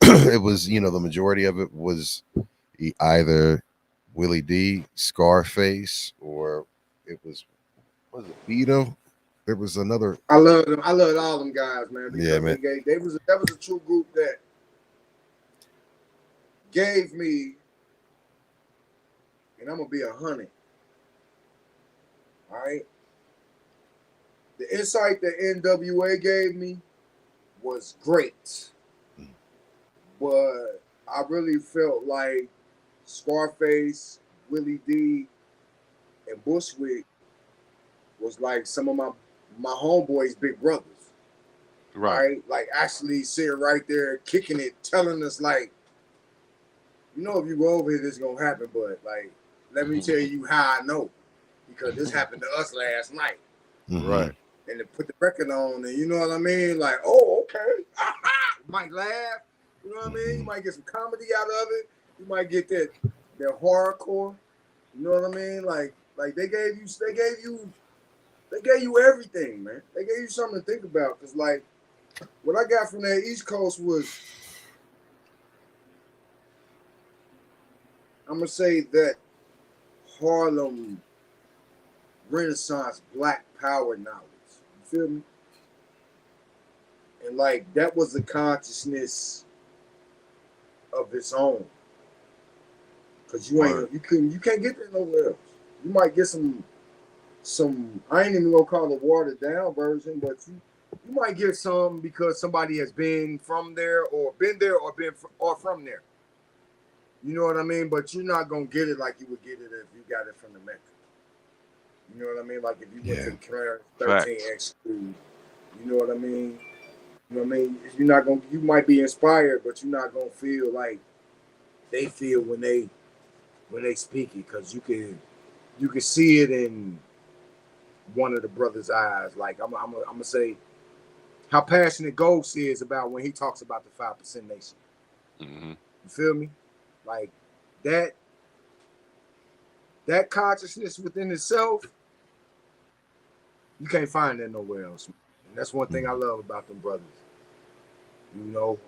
it was the majority of it was either Willie D, Scarface, or it was it Vito. There was another. I love them. I love all them guys, man, Yeah, because man. that was a true group that gave me, and I'm gonna be 100. All right, the insight that NWA gave me was great, but I really felt like Scarface, Willie D, and Bushwick was like some of my homeboys' big brothers. Right. Right? Like actually sitting right there, kicking it, telling us like, if you go over here, this is gonna happen. But like, let me tell you how I know, because this happened to us last night. Mhm. Right. And to put the record on, and you know what I mean? Like, oh, okay. You might laugh. You know what I mean? You might get some comedy out of it. You might get that horrorcore. You know what I mean? Like they gave you everything, man. They gave you something to think about. Cause like what I got from that East Coast was, I'm gonna say that Harlem Renaissance Black Power knowledge. You feel me? And like that was a consciousness of its own. Cause you can't get that nowhere else. You might get some I ain't even gonna call it watered down version, but you might get some because somebody has been from there or been from there. You know what I mean? But you're not gonna get it like you would get it if you got it from the Mecca. You know what I mean? Like if you went to the Clarence 13X school. You know what I mean? You know what I mean? You're not gonna. You might be inspired, but you're not gonna feel like they feel when they speak it, because you can see it in one of the brothers' eyes. Like I'm gonna say how passionate Ghost is about when he talks about the 5% Nation. Mm-hmm. You feel me? Like that consciousness within itself, you can't find that nowhere else. And that's one thing I love about them brothers. You know,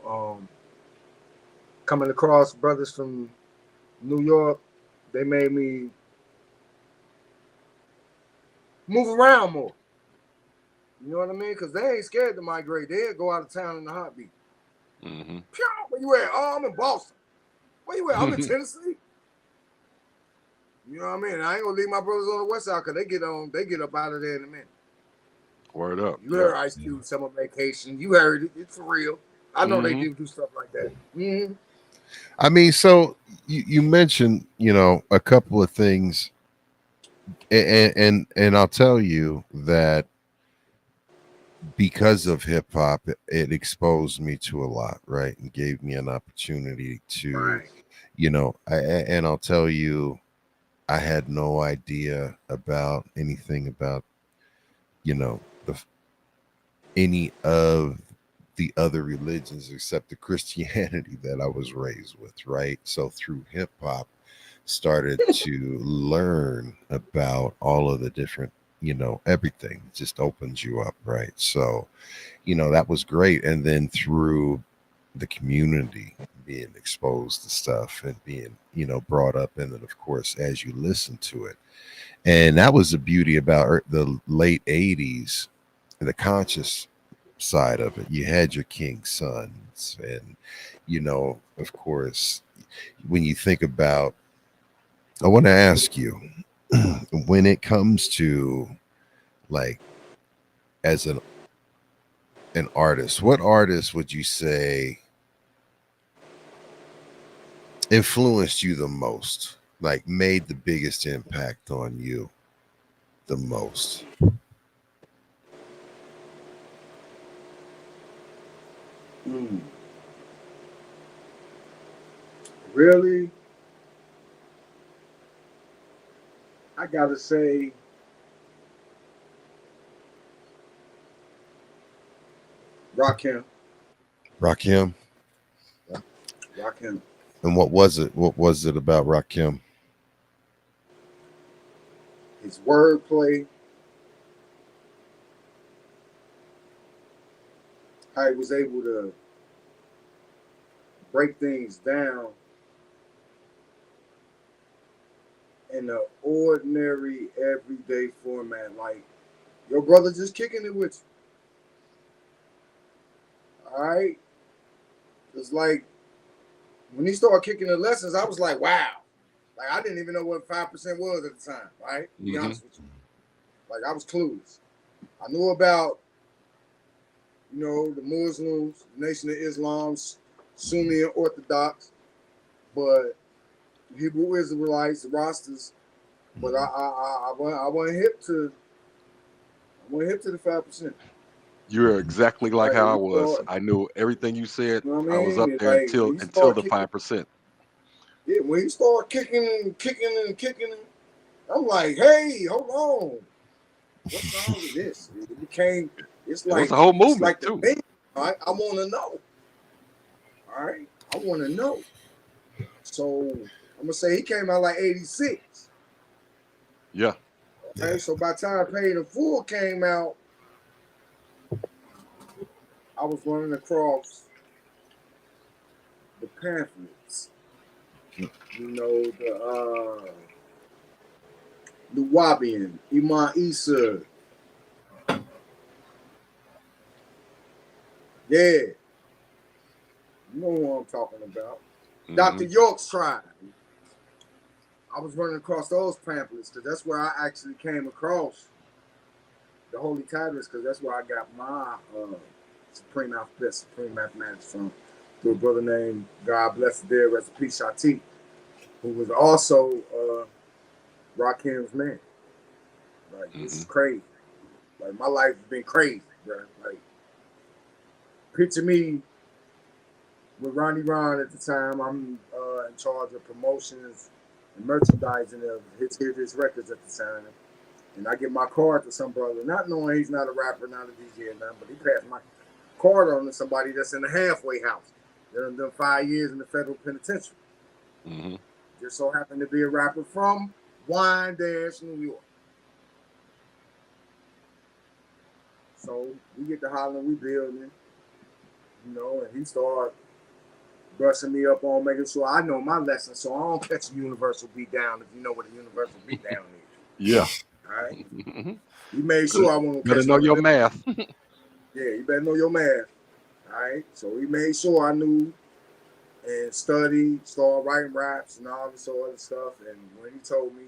coming across brothers from New York, they made me move around more. You know what I mean? Because they ain't scared to migrate. They'll go out of town in a heartbeat. Mm-hmm. Where you at? Oh, I'm in Boston. Where you at? I'm in Tennessee. You know what I mean? I ain't gonna leave my brothers on the West Side because they get up out of there in a minute. Word up. You heard Ice Cube summer vacation. You heard it. It's for real. I know they do stuff like that. Mm-hmm. I mean, so you mentioned, a couple of things, and I'll tell you that because of hip hop, it exposed me to a lot, right? And gave me an opportunity to, Right. and I'll tell you, I had no idea about anything about, the any of the other religions except the Christianity that I was raised with, right? So through hip hop, started to learn about all of the different, everything. It just opens you up, right? So, that was great. And then through the community, being exposed to stuff and being, brought up in it, of course, as you listen to it. And that was the beauty about the late 80s, the conscious side of it. You had your King Sons, and, of course, when you think about, I want to ask you, when it comes to, like, as an artist, what artist would you say influenced you the most, like made the biggest impact on you the most? Mm. Really? I gotta say, Rakim. Rakim. Rakim. And what was it about Rakim? His wordplay, how he was able to break things down in an ordinary, everyday format. Like, your brother just kicking it with you. All right? It's like, when he started kicking the lessons, I was like, wow. Like, I didn't even know what 5% was at the time, right? To be honest with you. Like, I was clueless. I knew about, the Muslims, the Nation of Islam, Sunni and Orthodox, but Hebrew Israelites, the Rastas. But I wasn't hip to the 5%. You're exactly like Right? how I was. I knew everything you said. You know what I I was mean? up And there like until when you until start the kicking, 5%. yeah, when you start kicking, I'm like, hey, hold on, what's wrong with this? It became, it's It was like, a whole it's movement like the too. thing. All right, I want to know. All right, I want to know. So I'm gonna say he came out like '86. Yeah. Okay, Yeah. so by the time Paid in Full came out, I was running across the pamphlets. The Wabian, Iman Issa, yeah, you know who I'm talking about. Dr. York's Tribe. I was running across those pamphlets because that's where I actually came across the Holy Tablets, because that's where I got my Supreme Alphabet, Supreme Mathematics from, through a brother named, God bless the dead, recipe Shati, who was also Rakim's man. Like, this is crazy. Like, my life has been crazy, bro. Like, picture me with Ronnie Ron at the time. I'm in charge of promotions and merchandising of his records at the time. And I give my card to some brother, not knowing he's not a rapper, not a DJ or nothing, but he passed my card on to somebody that's in the halfway house. They're done 5 years in the federal penitentiary. Mm-hmm. Just so happened to be a rapper from Wyandotte, New York. So we get to hollering, we building, and he started brushing me up on making sure I know my lesson, so I don't catch a universal beat down, if you know what a universal beat down is. Yeah. All right. He made sure I won't Better catch know none your of them. math. Yeah, you better know your math. All right. So he made sure I knew and studied, started writing raps and all this other stuff. And when he told me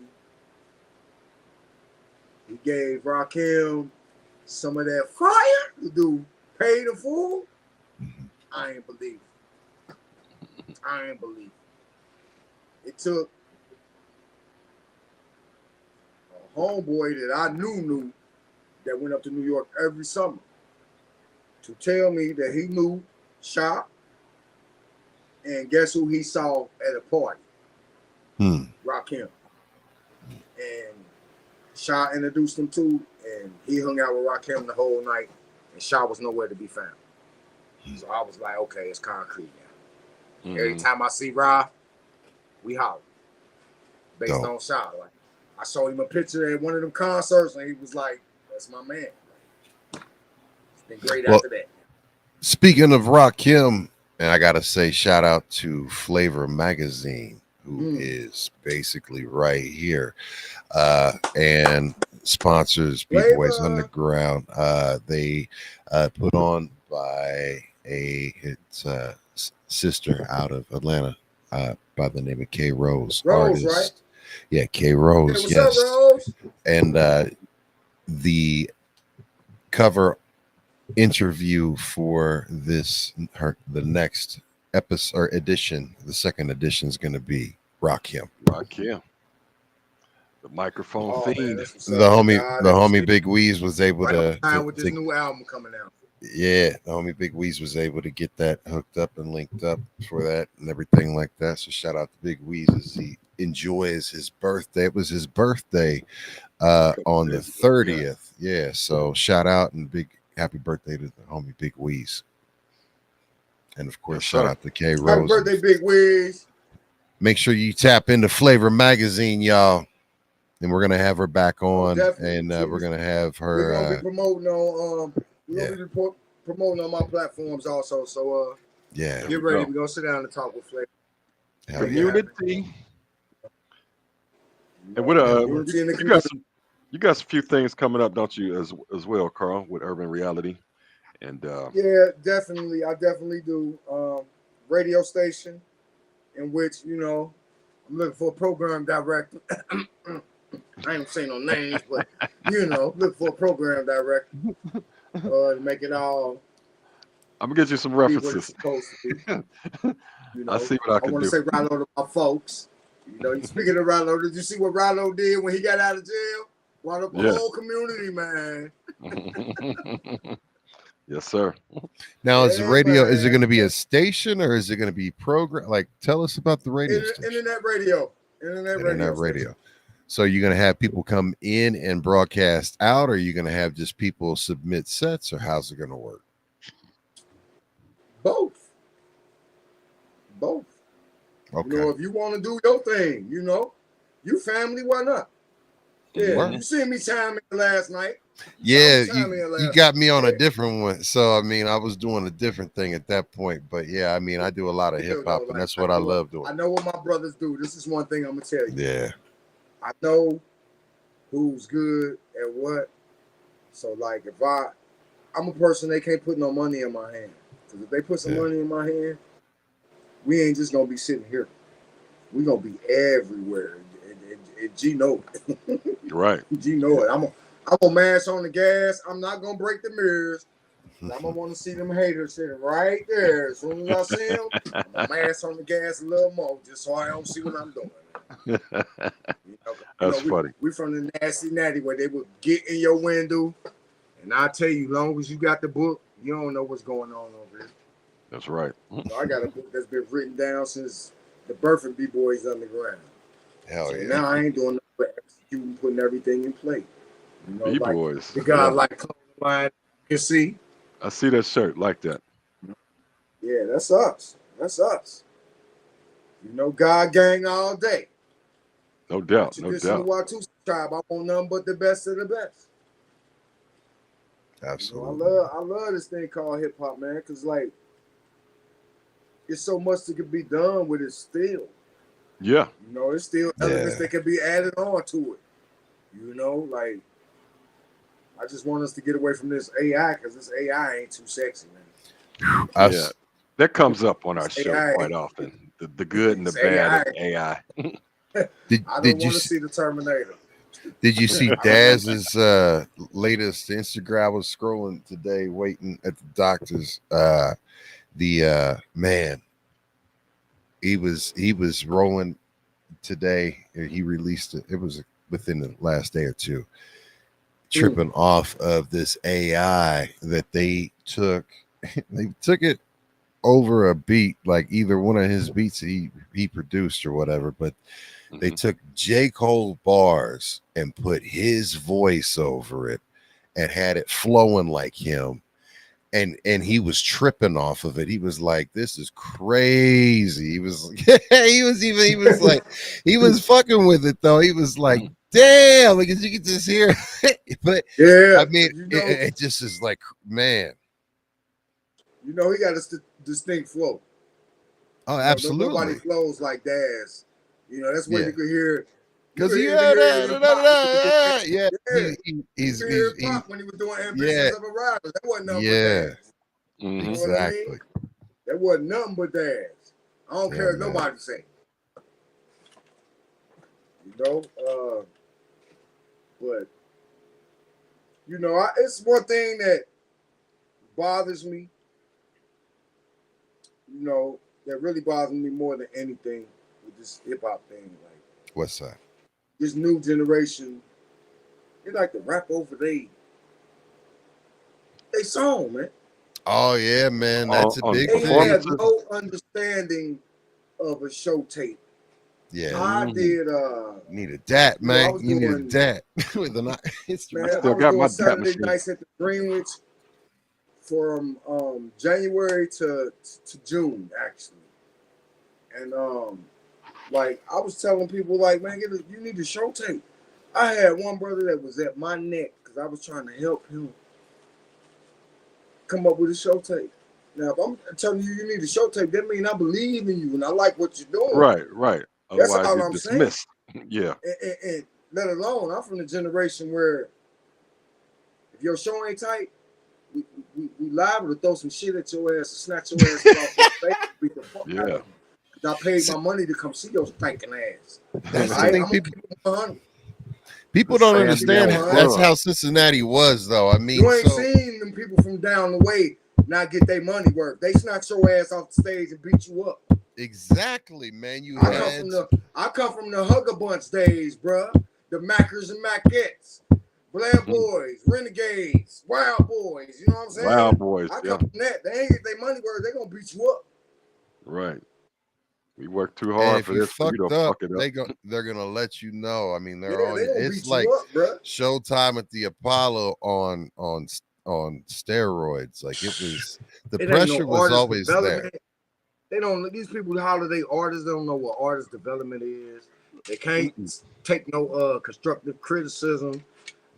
he gave Rakim some of that fire to do Paid in Full, I ain't believe it. I ain't believe it. It took a homeboy that I knew that went up to New York every summer to tell me that he knew Sha, and guess who he saw at a party? Rakim. And Sha introduced him to, and he hung out with Rakim the whole night, and Sha was nowhere to be found. So I was like, okay, it's concrete now. Every time I see Ra, we holler. Based on Sha. Like, I showed him a picture at one of them concerts, and he was like, that's my man. It's been great after that. Speaking of Rakim, and I gotta say, shout out to Flavor Magazine, who is basically right here, and sponsors B-Boys Underground. They put on by a sister out of Atlanta by the name of K Rose, artist. Right? Yeah, K Rose. Hey, yes. Up, Rose? And the cover interview for the next episode or edition, the second edition, is going to be Rakim. The microphone fiend. The homie Big Weez was able to with this new album coming out. Yeah, the homie Big Weez was able to get that hooked up and linked up for that and everything like that. So shout out to Big Weez as he enjoys his birthday. It was his birthday on the 30th. Yeah, so shout out and big happy birthday to the homie Big Weez. And of course, shout out to K Rose. Happy birthday, Big Weez. Make sure you tap into Flavor Magazine, y'all. And we're gonna have her back on, and we're gonna have her. We're gonna be promoting on. We're gonna be promoting on my platforms also. So yeah, get ready. We're gonna sit down and talk with Flavor. Community. And what you got a few things coming up, don't you, as well, Carl, with Urban Reality? And yeah, definitely. I definitely do. Radio station in which, I'm looking for a program director. I ain't saying no names, but look for a program director to make it all. I'm gonna get you some references. I see what I can do. I want to say Rallo to my folks. Speaking of Rallo, did you see what Rallo did when he got out of jail? Brought up the whole community, man. Yes, sir. Now, is the radio? Man. Is it going to be a station or is it going to be program? Like, tell us about the radio station. Internet radio. So you're going to have people come in and broadcast out, or are you going to have just people submit sets, or how's it going to work? Both. Okay. If you want to do your thing, you family, why not? Yeah, you see me chime in last night. Yeah, you got me on a different one. So, I was doing a different thing at that point. But, yeah, I do a lot of hip-hop, and that's what I love doing. I know what my brothers do. This is one thing I'm going to tell you. Yeah. I know who's good at what. So, like, if I'm a person, they can't put no money in my hand. Because if they put some money in my hand, we ain't just going to be sitting here. We're going to be everywhere. And G know it. Right. G know it. I'm gonna mash on the gas. I'm not gonna break the mirrors. I'm gonna want to see them haters sitting right there. As soon as I see them, I'm gonna mash on the gas a little more, just so I don't see what I'm doing. That's funny. We from the nasty natty where they would get in your window, and I tell you, long as you got the book, you don't know what's going on over here. That's right. So I got a book that's been written down since the birth of B-Boys Underground. Hell yeah. Now I ain't doing nothing but executing, putting everything in play. B-Boys. The guy like line can see. I see that shirt like that. Yeah, that's us. God gang all day. No doubt. Watusi tribe. I want nothing but the best of the best. Absolutely. I love this thing called hip hop, man, because it's so much that could be done with it still. Yeah. There's still elements that can be added on to it. I just want us to get away from this AI, because this AI ain't too sexy, man. Yeah. That comes up on our show quite often. The good and the bad of AI. I don't want to see the Terminator. Did you see Daz's latest Instagram? I was scrolling today, waiting at the doctor's. Man, he was rolling today. He released it. It was within the last day or two, tripping off of this AI that they took they took it over a beat, like either one of his beats he produced or whatever, but they Mhm. took J. Cole bars and put his voice over it and had it flowing like him. And he was tripping off of it. He was like, "This is crazy." He was he was like he was fucking with it though. He was like, Mhm. "Damn," because you can just hear it. But Yeah, I mean, you it, know, it just is like, man. he got a distinct flow. Oh, Nobody absolutely. flows like Daz. That's where Yeah. you could hear. You Because could he even hear him pop when he was doing. yeah, Yeah, you could hear him he pop when he was doing yeah, Ambitions of a Rider. That wasn't nothing but yeah, Daz. You know Mhm. what I mean? exactly. That wasn't nothing but Daz. I don't Yeah, care if man. nobody say. You know, but it's one thing that bothers me. That really bothers me more than anything with this hip hop thing. Like What's that? this new generation, they like to rap over they song, man. Oh yeah, man, that's a On big They thing. have performances. no understanding of a show tape. Yeah, I Mhm. did needed that, I man. was You needed doing that with an I instrument. I still was got doing my dap Saturday machine. nights at the Greenwich from January to June actually. And like I was telling people like, man, you need a show tape. I had one brother that was at my neck because I was trying to help him come up with a show tape. Now, if I'm telling you need a show tape, that means I believe in you and I like what you're doing. Right, right. That's Otherwise, all you're I'm saying. dismissed. Yeah. And let alone, I'm from the generation where if your show ain't tight, we liable to throw some shit at your ass and snatch your ass off your face and beat the fuck out Yeah. of you. 'Cause I paid See, my money to come see your stinking ass. that's All the right, thing. I'm gonna keep it 100. People The don't I'm gonna sand keep it understand. never That's 100. budge. how Cincinnati was, though. I mean, You ain't so seen them people from down the way not get their money worth. They snatch your ass off the stage and beat you up. exactly, man. You I Right. come had from the Hugger Bunch days, bruh. The Mackers and Mackettes, Blair Mhm. Boys, Renegades, Wild Boys. You know what I'm Wild saying? boys. I Yeah. come from that. They ain't get their money worth. They gonna beat you up. Right. We work too And hard if for you this for you to fucked up, fuck it up. they're gonna let you know. I mean, Yeah, they're always they gonna it's beat you like up, bruh. Showtime at the Apollo on steroids. Like it was the It ain't no pressure was artist always there. development. They don't. These people holler they artists. They don't know what artist development is. They can't Mm-mm. take no constructive criticism.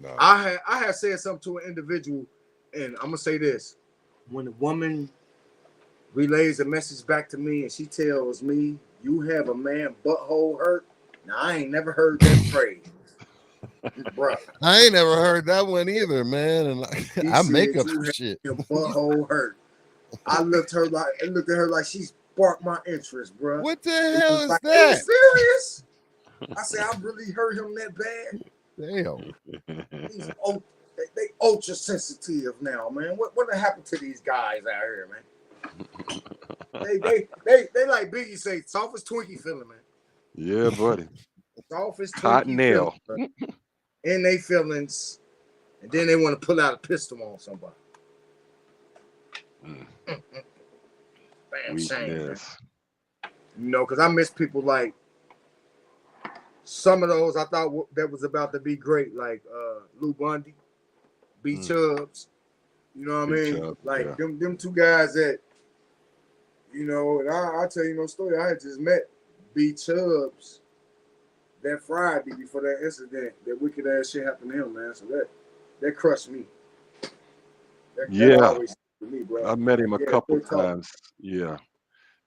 No. I had said something to an individual, and I'm gonna say this: when a woman relays a message back to me and she tells me you have a man butthole hurt, now I ain't never heard that phrase, bruh. I ain't never heard that one either, man. And He I said make up you some have shit. your butthole hurt. I looked at her like she sparked my interest, bruh. What the It hell was is like, are you that? serious? I said, I really hurt him that bad. Damn. These they ultra sensitive now, man. What happened to these guys out here, man? They like Biggie say, soft as Twinkie feeling, man. Yeah, buddy. Soft as Hot Twinkie feeling, nail. bro. In they feelings, and then they want to pull out a pistol on somebody. Mm. Damn shame, man. Weakness. Because I miss people like some of those I thought that was about to be great, like Lou Bundy, B Chubbs. You know what I B. mean? Chubb, Like yeah. them two guys that, and I'll tell you no story. I had just met B Chubbs that Friday before that incident, that wicked ass shit happened to him, man. So that crushed me. That Yeah. always with me, bro. I met him a Yeah, couple good talk. times. Yeah.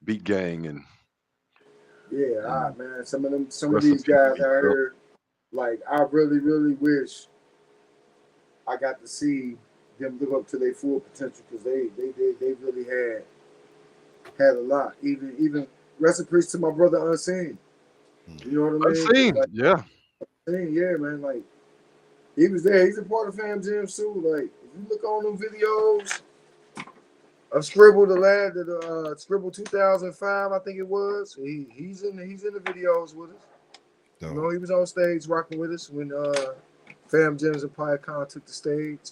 Beat Gang and Yeah, man. Some of rest these in peace, guys B. out Chubb. here, like I really, really wish I got to see them live up to their full potential because they really had a lot. Even rest in peace to my brother Unseen. You know what I mean? Unseen. Like, Yeah. yeah, man. Like he was there. He's a part of Fam Jam too. Like if you look on them videos of Scribble, the lad that Scribble 2005, I think it was. He's in the videos with us. Dope. You know, he was on stage rocking with us when Fam Jams and PyCon took the stage.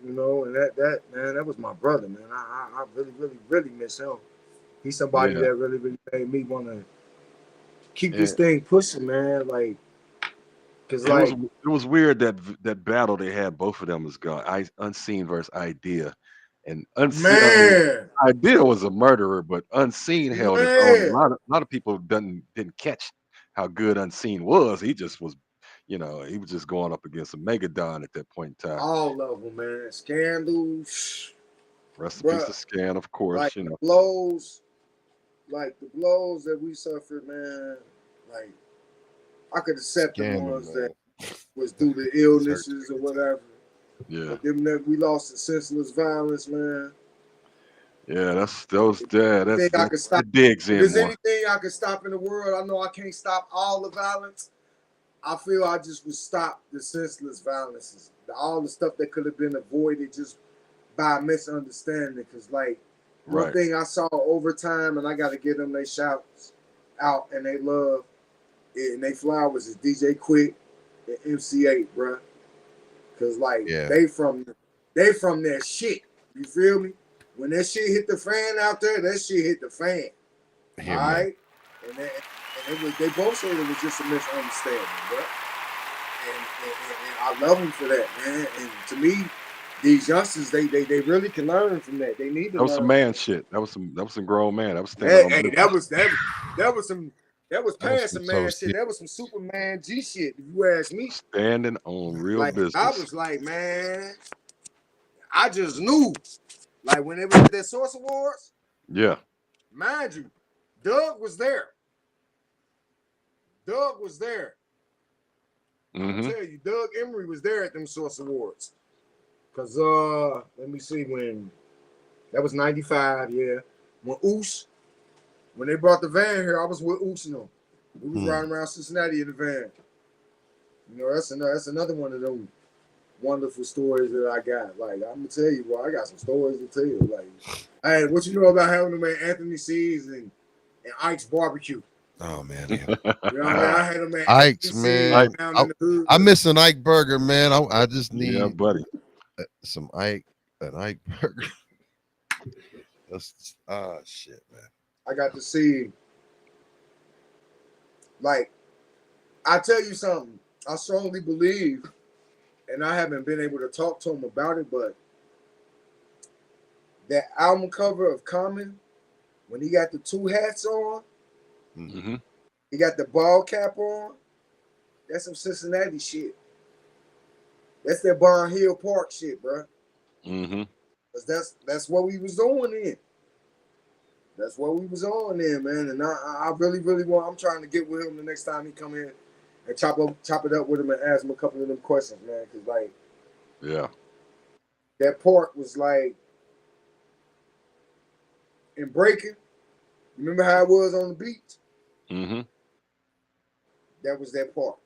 You know, and that man, that was my brother, man. I really, really, really miss him. He's somebody Yeah. that really, really made me want to keep this And thing pushing, man. Like, cause it was like, it was weird that battle they had both of them was gone. Unseen versus Idea, and Unseen. I mean, man, Idea was a murderer, but Unseen held his own. man, A lot of people didn't catch how good Unseen was. He just was, he was just going up against a Megadon at that point in time. all of them, man. Scandals, Rest in peace bruh. to Scan, of Like course. the blows, like the blows that we suffered, man. Like I could accept the Scandal, ones that man. was due to This hurts illnesses or whatever. Yeah, But them that we lost to senseless violence, man. yeah. That's those. Yeah, Anything I could stop. that digs If in there's more. anything I could stop in the world, I know I can't stop all the violence. I feel I just would stop the senseless violences, all the stuff that could have been avoided just by misunderstanding. Because, like, one Right. thing I saw over time, and I got to give them their shouts out and they love and they flowers is DJ Quick and MC8, bruh. Because, like, Yeah. they from their shit. You feel me? When that shit hit the fan out there, that shit hit the fan. Here, All man. right? And they both said it was just a misunderstanding, bro. And I love them for that, man. And to me, these youngsters, they really can learn from that. They need to That was some learn. man shit. That was some grown man. That was standing Hey, on hey, business. that was some past some some man toast shit. That was some Superman G shit, if you ask me. Standing on real Like I business. was like, man, I just knew. Like when they was at that Source Awards, Yeah. mind you, Doug was there. Doug was there. Hmm. I tell you, Doug Emery was there at them Source Awards. Cause let me see when that was 95, yeah. When they brought the van here, I was with Oos and them. We was riding around Cincinnati in the van. You know, that's another one of them wonderful stories that I got. Like, I'm gonna tell you, bro, I got some stories to tell. Like, hey, what you know about having them at Anthony C's and Ike's barbecue? Oh man, You know what I mean? I had them at Ike's, Anthony man. C's down in the hood. I miss an Ike burger, man. I just Yeah, need buddy. some an Ike burger. That's shit, man. I got to see, like, I tell you something. I strongly believe, and I haven't been able to talk to him about it, but that album cover of Common, when he got the two hats on, Hmm. he got the ball cap on, that's some Cincinnati shit. That's that Barn Hill Park shit, bro. Hmm. Cause that's what we was doing then. That's what we was on then, man. And I really, really want. I'm trying to get with him the next time he come in and chop it up with him and ask him a couple of them questions, man. Cause like Yeah. that park was like in Breaking. Remember how it was on the beach? Hmm. That was that park.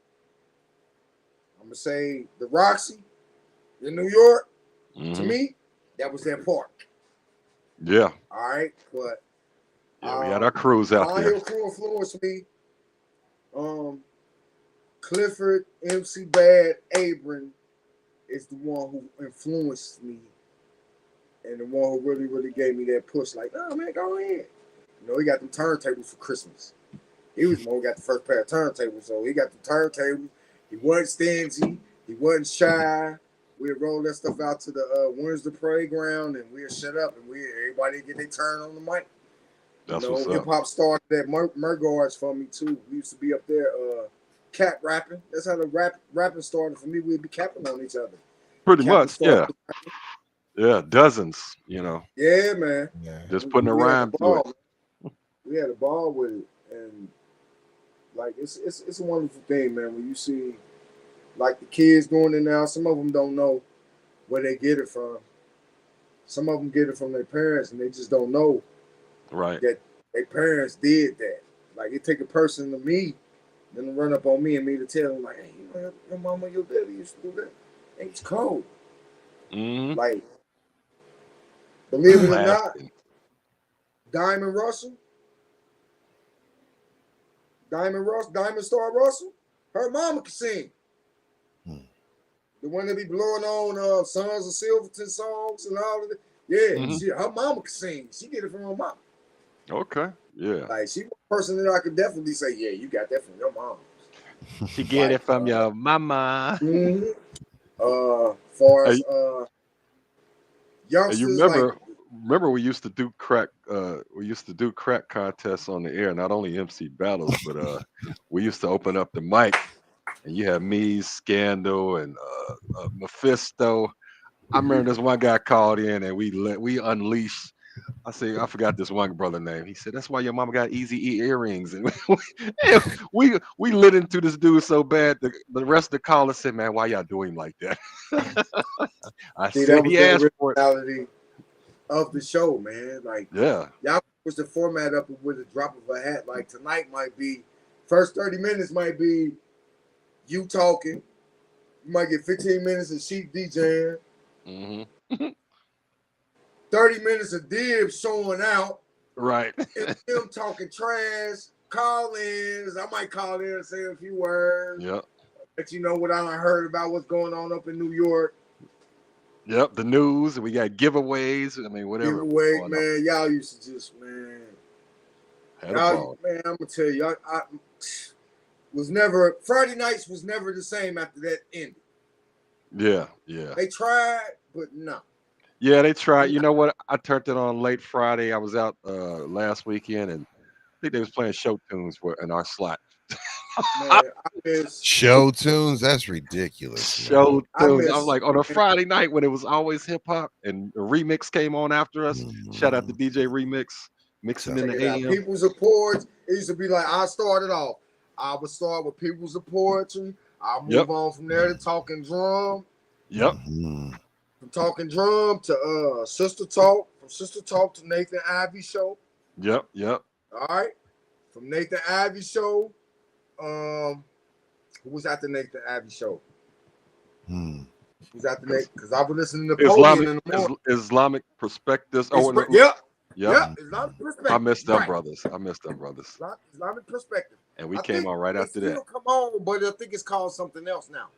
I'm gonna say the Roxy in New York. To me, that was that park. Yeah. All right, but Yeah. We had our crews out Barn there. Hill crew influenced me. Clifford, MC Bad, Abram is the one who influenced me and the one who really, really gave me that push. Like, oh man, go ahead. You know, he got them turntables for Christmas. He was the one who got the first pair of turntables, so he got the turntables. He wasn't stingy. He wasn't shy. We'd roll that stuff out to the Wednesday playground, and we'd shut up, and everybody get their turn on the mic. That's You know, what's hip up. hop started at Murgards for me too. We used to be up there cap rapping. That's how the rapping started for me. We'd be capping on each other. Pretty Capping much. Yeah. started. Yeah. Dozens. Yeah, man. Yeah. Just putting a We had rhyme the to it. ball. We had a ball with it, and like it's a wonderful thing, man. When you see like the kids doing it now, some of them don't know where they get it from. Some of them get it from their parents, and they just don't know Right. that their parents did that. Like it take a person to me, then to run up on me and me to tell them like, hey, you know, your mama, your daddy used to do that. Hey, it's cold. Hmm. Like, believe it or not, Lasting. Diamond Star Russell, her mama can sing. the one that be blowing on Sons of Silverton songs and all of that. Yeah, Mhm. her mama can sing. She get it from her mom. Okay. Yeah. Like she was a person that I could definitely say, yeah, you got that from your mom. She get it from your mama. Mm-hmm. Far as And youngsters, you like remember we used to do crack contests on the air, not only MC battles, but we used to open up the mic and you had me, Scandal, and Mephisto. I remember this one guy called in and we unleashed. I forgot this one brother name. He said, "That's why your mama got Easy E earrings." And we lit into this dude so bad. The rest of the callers said, "Man, why y'all do him like that?" I see, said that was he the asked for it. originality of the show, man. Like Yeah. y'all push the format up with a drop of a hat. Like tonight might be first 30 minutes might be you talking. You might get 15 minutes of Sheep DJing, Mm-hmm. 30 minutes of Dibs showing out, Right. and him talking trash, call-ins. I might call in and say a few words. Yep. Let you know what I heard about what's going on up in New York. Yep. The news. We got giveaways. I mean, whatever. Giveaway, going on. man. Y'all used to just, man. Had a ball. Man, I'm gonna tell you, I was never Friday nights was never the same after that ended. Yeah. Yeah. They tried, but no. Yeah, they tried. You know what? I turned it on late Friday. I was out last weekend, and I think they was playing show tunes in our slot. Man, I miss Show tunes? That's ridiculous. Man. Show I tunes. I miss- was like, on a Friday night when it was always hip hop, and the remix came on after us. Shout out to DJ Remix, mixing in check the it out. AM. People's of Poetry. It used to be like I started off. I would start with People's of Poetry. I'll move Yep. on from there to Talking Drum. Yep. Mhm. From Talking Drum to Sister Talk. From Sister Talk to Nathan Ivy Show. Yep. Yep. All right. From Nathan Ivy Show. Who was at the Nathan Ivy Show? Hmm. Who was at the Nathan? Because I was listening to Napoleon in the morning. Islamic perspectives. Oh, no. Yep. Yep. Islamic perspective. I missed them Right. brothers. Islamic perspective. And we I came think on right they after that. still come on, but I think it's called something else now.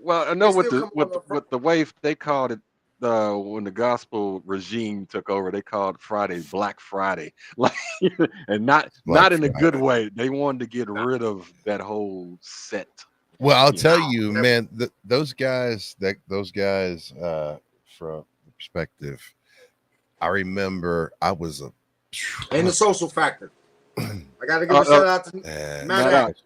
Well, I know They with still the come on with the wave they called it when the gospel regime took over, they called Friday Black Friday, like, and not Black in a good Friday. way. They wanted to get rid of that whole set. Well, I'll Yeah. tell you, man, those guys, from the perspective, I remember I was a And the social factor. I got to give a shout out to Matt Matt Act.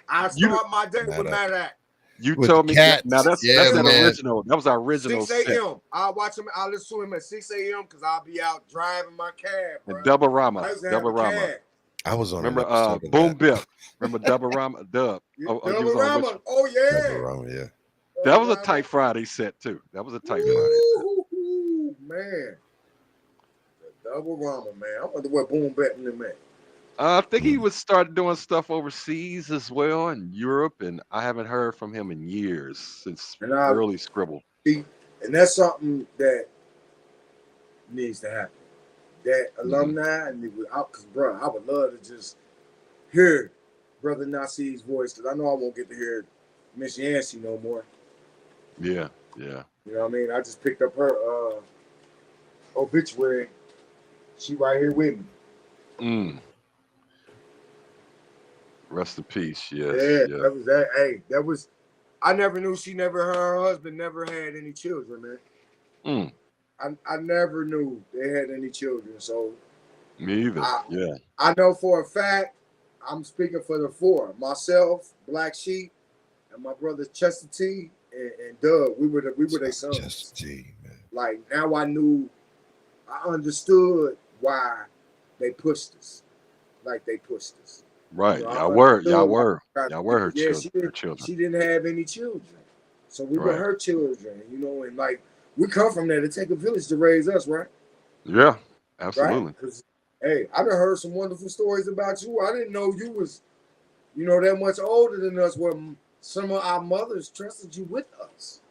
I You- start my day with Matt Matt Act. You With told the me cats. now that's Yeah, that man. original. That was our original 6 set. a.m. I'll watch him. I'll listen to him at 6 a.m. because I'll be out driving my cab. And Bro. Double I Rama, used to have Double a Rama. cab. I was on an Remember episode of Boom that. Bip. Remember Double Rama, Dub. He was Double on Rama. which- Oh yeah. Double Rama, yeah. That was a Rama. tight Friday set too. That was a tight Friday set. Ooh, man. The Double Rama, man. I wonder where Boom Bap in them at. I think he would start doing stuff overseas as well in Europe, and I haven't heard from him in years since And early Scribble. and that's something that needs to happen. That alumni, and because, bro, I would love to just hear Brother Nasir's voice, because I know I won't get to hear Miss Yancey no more. Yeah, yeah. You know what I mean? I just picked up her obituary. She right here with me. Rest in peace. Yes. Yeah, Yeah. that was that. Hey, that was. I never knew her husband never had any children, man. I never knew they had any children. So Me either. Yeah. I know for a fact, I'm speaking for the four. Myself, Black Sheep, and my brother Chester T and Doug. We were their sons. Just G, man. Like now I understood why they pushed us. Like they pushed us. Right. So I Y'all were her Yeah, children. she didn't have any children. So we were Right. her children, you know, and like we come from there to take a village to raise us, right? Yeah. Absolutely. Right? 'Cause, hey, I done heard some wonderful stories about you. I didn't know you was, that much older than us, where some of our mothers trusted you with us.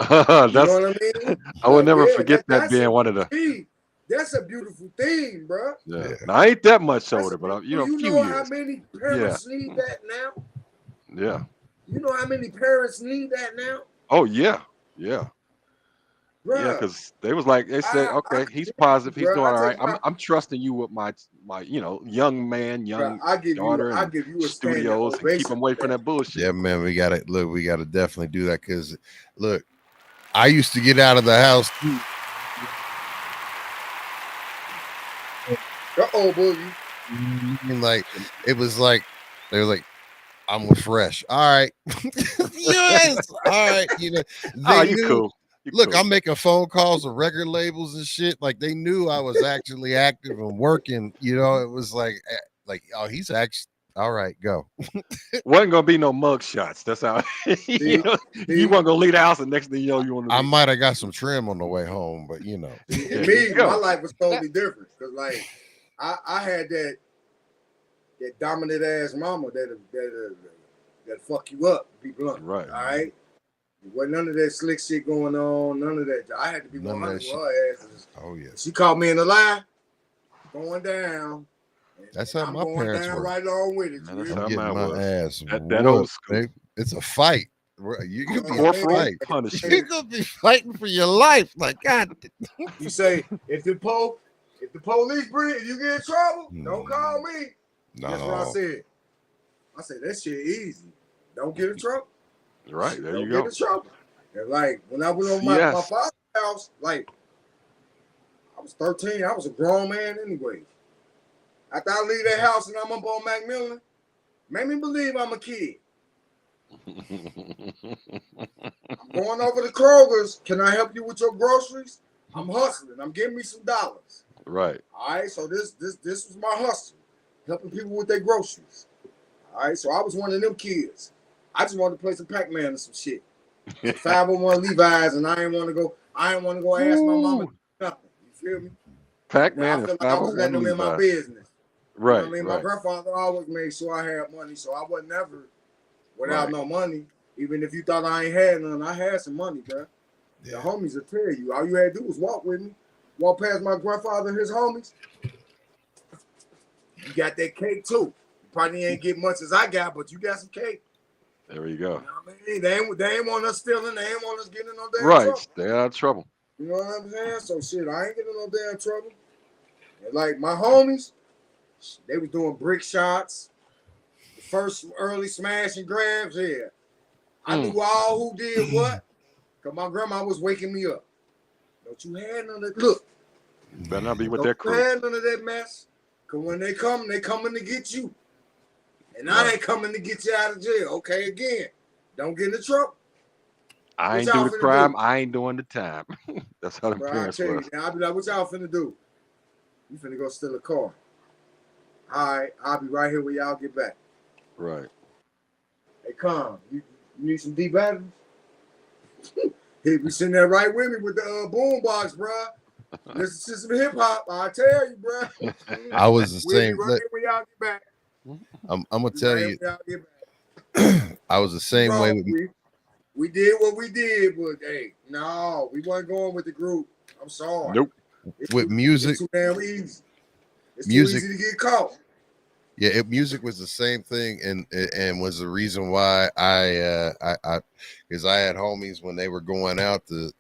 You know That's what I mean? I would never Yeah, forget that that's being a- one of the Gee, that's a beautiful thing, bro. yeah. Yeah. Now, I ain't that much That's older, a- but a you few know years. how many parents need that now? Yeah. You know how many parents need that now? Oh yeah, yeah. Yeah, Bruh, because they was like, they said, I okay, could he's tell positive, you, he's bruh. doing I all tell right. you, I'm trusting you with my young man, bruh, young daughter, I and give you a standing studios, and keep ovation him for away from that. that bullshit. Yeah, man, we gotta look. We gotta definitely do that because look, I used to get out of the house too. Boogie. And like it was like they were like, I'm with Fresh. All right. Yes. All right. You know, Ah, they you knew. cool. You Look, cool. I'm making phone calls to record labels and shit. Like they knew I was actually active and working. You know, it was like, oh, he's actually all right. Go. Wasn't gonna be no mug shots. That's how See, you see, weren't gonna leave the house, and next thing you know, you want to I be. might have got some trim on the way home, but you know. see, There and you me, my go. life was totally different because, like, I had that dominant ass mama that fuck you up, be blunt. Right. All right. Wasn't none of that slick shit going on. None of that. I had to be None of 100 that with her ass. Oh yeah. She caught me in a lie, going down. That's And how I'm my going parents down were. right along with it. Man, You that's hear how I'm me? getting mine my was. ass That old whooped. school. Babe. It's a fight. You could be Corporal fight. punishment. You could be fighting for your life. Like God. You say if the police bring you get in trouble, don't call me. That's what I No. said. I said that shit easy. Don't get in trouble. Right there, Don't you get go. in trouble. And like when I went over my Yes. father's house, like I was 13, I was a grown man anyway. After I leave that house and I'm up on Macmillan, make me believe I'm a kid. Going over to Kroger's, can I help you with your groceries? I'm hustling. I'm getting me some dollars. Right. All right, so this was my hustle, helping people with their groceries. All right, so I was one of them kids. I just wanted to play some Pac-Man or some shit. Some 501 Levi's, and I didn't want to go ask my mama nothing. You feel me? Pac-Man I and feel like I was letting 501 them in my Levi's. business. You know Right. what I mean? My Right. grandfather always made sure I had money, so I was never without Right. no money. Even if you thought I ain't had none, I had some money, bro. Yeah. The homies will tell you. All you had to do was walk with me. Walk past my grandfather and his homies. You got that cake too. You probably ain't get much as I got, but you got some cake. There you You go. know what I mean? They ain't want us stealing. They ain't want us getting in no damn Right. trouble. Stay out of trouble. You know what I'm saying? So shit, I ain't getting no damn trouble. And like my homies, they was doing brick shots. The first early smash and grabs here. I knew all who did what. Cause my grandma was waking me up. Don't you have none of that. Look, You better not be with don't that you crew. have none of that mess. Cause when they coming to get you. And I Right. ain't coming to get you out of jail. Okay, again. Don't get into trouble. I What ain't y'all do the finna crime. do? I ain't doing the time. That's how the Bro, I parents tell you, was. I'll be like, what y'all finna do? You finna go steal a car. All right, I'll be right here when y'all get back. Right. Hey, Con, you need some deep batteries? He be sitting there right with me with the boom box, bro. Listen to some hip hop. I tell you, bro. I was the We'll be same. right Look, here when y'all get back. I'm gonna Be tell right you, here when y'all get back. I was the same way Bro, with we did what we did, but hey, no, we wasn't going with the group. I'm sorry. Nope. music. It's too damn easy. It's Music. too easy to get caught. Yeah, music was the same thing, and was the reason why I because I had homies when they were going out to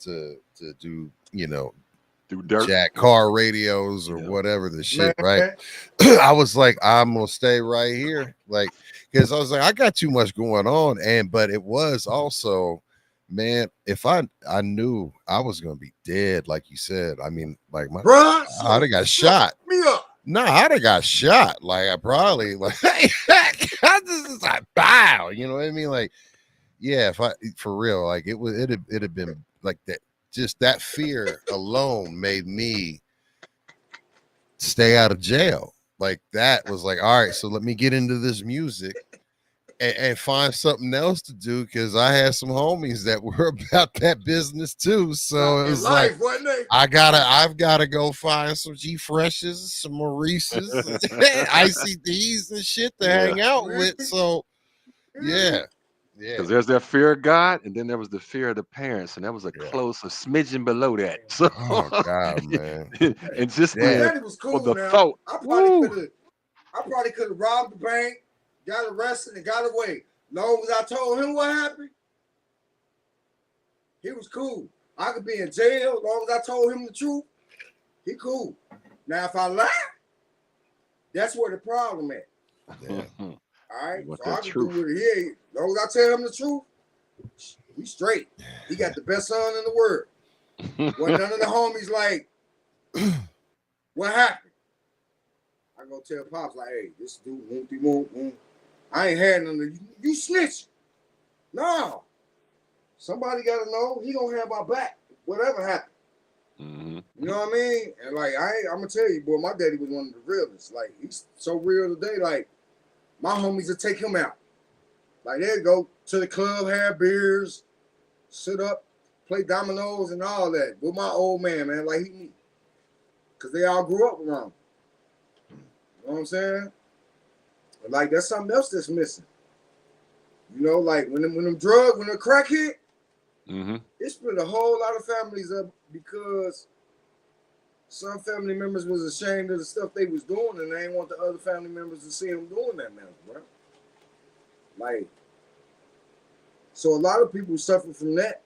do Do dirt. jack car radios or Yeah. whatever the shit, Man, right? I was like, I'm gonna stay right here, like, because I was like, I got too much going on, but it was also, man, if I knew I was gonna be dead, like you said, I mean, like bruh, I'd have got shot. me up. No, I'd have got shot. Like I probably like I just is like bow. You know what I mean? Like, yeah, if I for real, like it'd have been like that. Just that fear alone made me stay out of jail. Like that was like, all right, so let me get into this music and find something else to do because I had some homies that were about that business too. So it was like, wasn't it? I've gotta go find some G Freshes, some Maurices, ICDs and shit to hang out with. So yeah. Because there's that fear of God, and then there was the fear of the parents, and that was a close, a smidgen below that. So, Oh God, man. and just Yeah. Daddy was cool for the now. thought. I probably could have robbed the bank, got arrested, and got away. Long as I told him what happened, He was cool. I could be in jail as long as I told him the truth. He cool. Now, if I lie, that's where the problem at. Yeah. All right? Want So I that can truth. do it here. As long as I tell him the truth, we straight. He got the best son in the world. When none of the homies like, what happened? I go tell Pops, like, hey, this dude won't. I ain't had none of you snitching. No. Somebody gotta know he gonna have our back. Whatever happened. Mm-hmm. You know what I mean? And like I'm gonna tell you, boy, my daddy was one of the realest. Like he's so real today. Like my homies will take him out. Like they'll go to the club, have beers, sit up, play dominoes and all that with my old man, like he, cause they all grew up around. You know what I'm saying? And like that's something else that's missing. You know, like when the crack hit, it split a whole lot of families up because some family members was ashamed of the stuff they was doing and they didn't want the other family members to see them doing that now, bro. Like, so a lot of people suffer from that.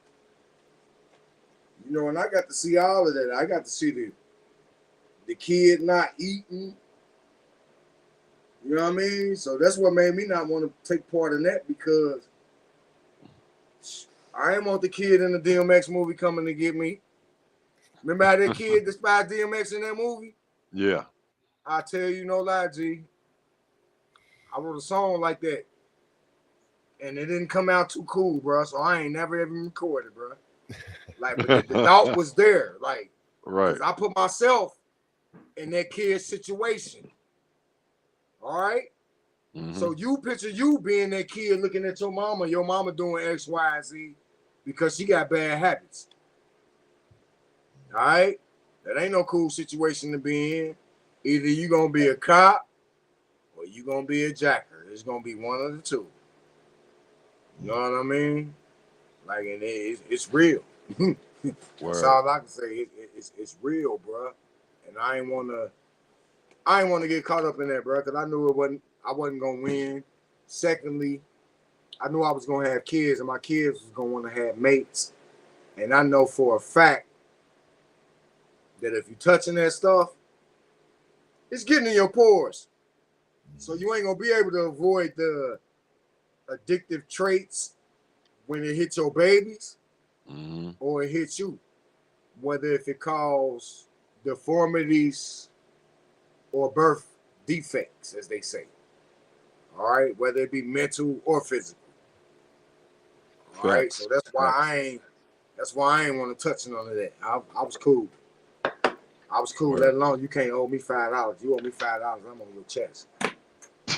You know, and I got to see all of that. I got to see the kid not eating. You know what I mean? So that's what made me not want to take part in that because I didn't want the kid in the DMX movie coming to get me. Remember how that kid despised DMX in that movie? Yeah. I tell you no lie, G. I wrote a song like that. And it didn't come out too cool, bro. So I ain't never even recorded, bro. Like, but the thought was there. Like, right. I put myself in that kid's situation. All right? So you picture you being that kid looking at your mama doing X, Y, and Z because she got bad habits. All right? That ain't no cool situation to be in. Either you going to be a cop or you going to be a jacker. It's going to be one of the two. You know what I mean? Like, and it's real. That's all I can say. It's real, bro. And I ain't want to get caught up in that, bro, because I knew I wasn't gonna win. Secondly, I knew I was gonna have kids, and my kids was gonna want to have mates. And I know for a fact that if you touching that stuff, it's getting in your pores. So you ain't gonna be able to avoid the addictive traits when it hits your babies or it hits you. Whether if it causes deformities or birth defects, as they say. All right, whether it be mental or physical. All right, so that's why I ain't want to touch none of that. I was cool. I was cool. Let alone you can't owe me $5. You owe me $5. I'm on your chest.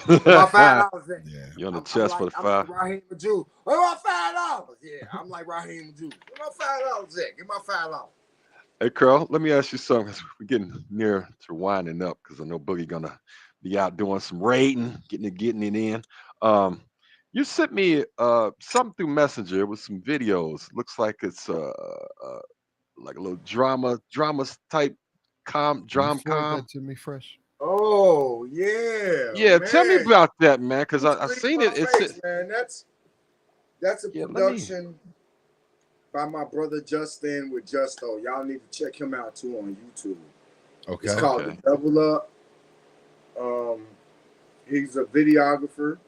My $5. Yeah. You're on the chest for the $5. I'm like Raheem Majid. Where my $5? Yeah, I'm like Raheem Majid. Where my $5 at? Give my $5. Hey, Carl, let me ask you something. We're getting near to winding up because I know Boogie gonna be out doing some raiding, getting it in. You sent me something through Messenger with some videos. Looks like it's like a little drama type drom com. That to me fresh. Oh yeah. Yeah, man. tell me about that, man, because I seen it. It's man, that's a production by my brother Justin with Justo. Y'all need to check him out too on YouTube. Okay. It's called The Double Up. He's a videographer.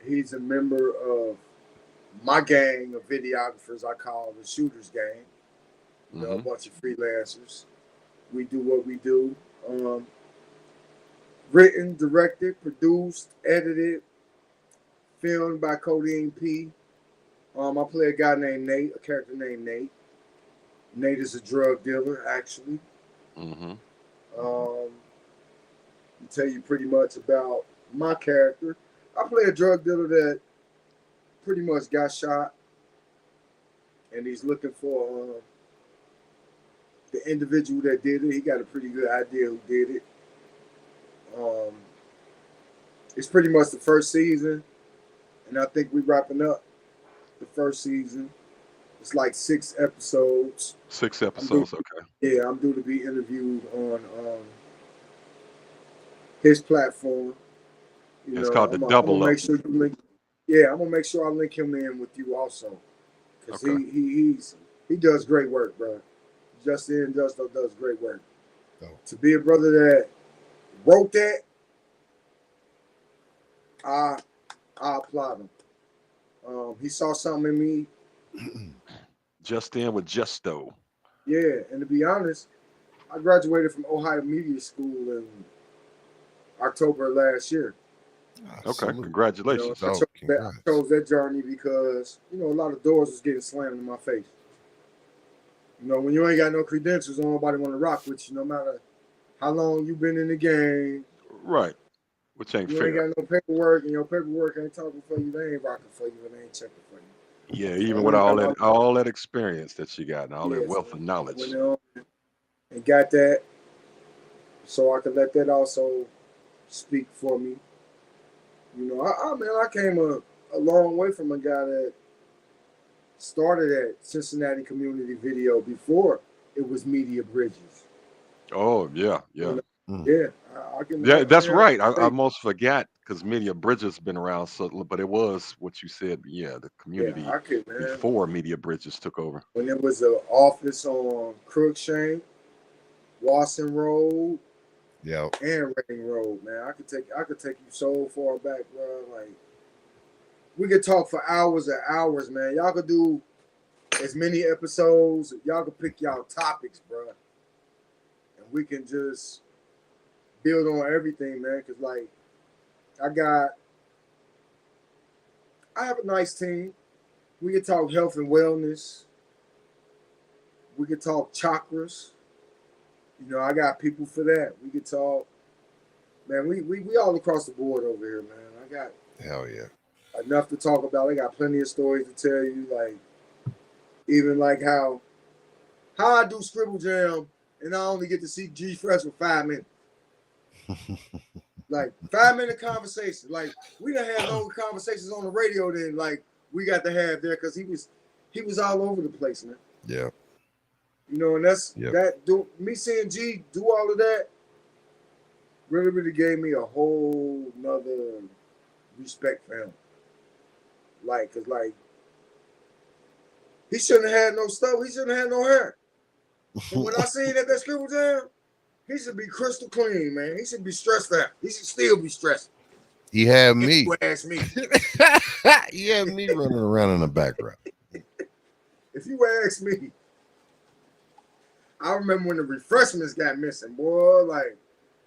He's a member of my gang of videographers I call the Shooters Gang. You know, a bunch of freelancers. We do what we do. Written, directed, produced, edited, filmed by Codeine P. I play a guy named Nate, a character named Nate. Nate is a drug dealer, actually. I'll tell you pretty much about my character. I play a drug dealer that pretty much got shot, and he's looking for the individual that did it. He got a pretty good idea who did it. It's pretty much the first season, and I think we're wrapping up the first season. It's like 6 episodes. 6 episodes, okay. Yeah, I'm due to be interviewed on his platform. It's called The Double Up. Make sure you link. Yeah, I'm gonna make sure I link him in with you also, because Okay. he does great work, bro. Justin Justo does great work. Oh. To be a brother that wrote that, I applaud him. He saw something in me. Just in with Justo. Yeah, and to be honest, I graduated from Ohio Media School in October of last year. Okay. Salute. Congratulations. I chose that journey because a lot of doors was getting slammed in my face. When you ain't got no credentials, nobody want to rock with you, no matter how long you've been in the game. Right. Which ain't You fair. ain't got no paperwork, and your paperwork ain't talking for you. They ain't rocking for you, and they ain't checking for you. Yeah, even with all that experience that you got and all that wealth of I knowledge. went on and got that, so I could let that also speak for me. I came a long way from a guy that started at Cincinnati Community Video before it was Media Bridges. Oh, yeah. Yeah, I can. Yeah, that's right. I say- almost forgot because Media Bridges been around, but it was what you said. Yeah, the community Yeah, I could, man. before Media Bridges took over. When there was an office on Crookshank, Wasson Road, Yeah. and Reading Road, man, I could take you so far back, bro. Like, we could talk for hours and hours, man. Y'all could do as many episodes. Y'all could pick y'all topics, bro, and we can just build on everything, man. Cause like, I have a nice team. We could talk health and wellness. We could talk chakras. I got people for that. We could talk, man. We all across the board over here, man. I got Hell yeah. enough to talk about. I got plenty of stories to tell you, like even like how I do Scribble Jam and I only get to see G Fresh for 5 minutes. Like 5-minute conversation. Like we done had longer conversations on the radio than like we got to have there because he was all over the place, man. Yeah. And that's me seeing G do all of that really gave me a whole nother respect for him. Like, cause like he shouldn't have had no stuff. He shouldn't have had no hair. But when I seen that Scribble Jam, he should be crystal clean, man. He should be stressed out. He should still be stressed. He had me. If you ask me. He had me running around in the background. If you ask me, I remember when the refreshments got missing, boy. Like,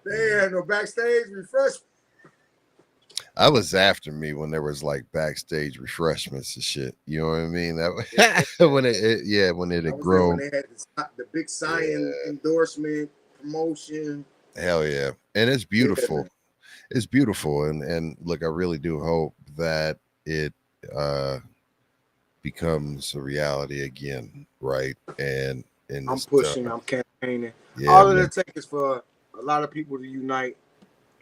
they had no backstage refreshments. I was after me when there was like backstage refreshments and shit. You know what I mean? That when it had grown. When they had the big sign endorsement promotion. Hell yeah, and it's beautiful. Yeah. It's beautiful, and look, I really do hope that it becomes a reality again, right? And I'm pushing. I'm campaigning. Yeah, all of it takes is for a lot of people to unite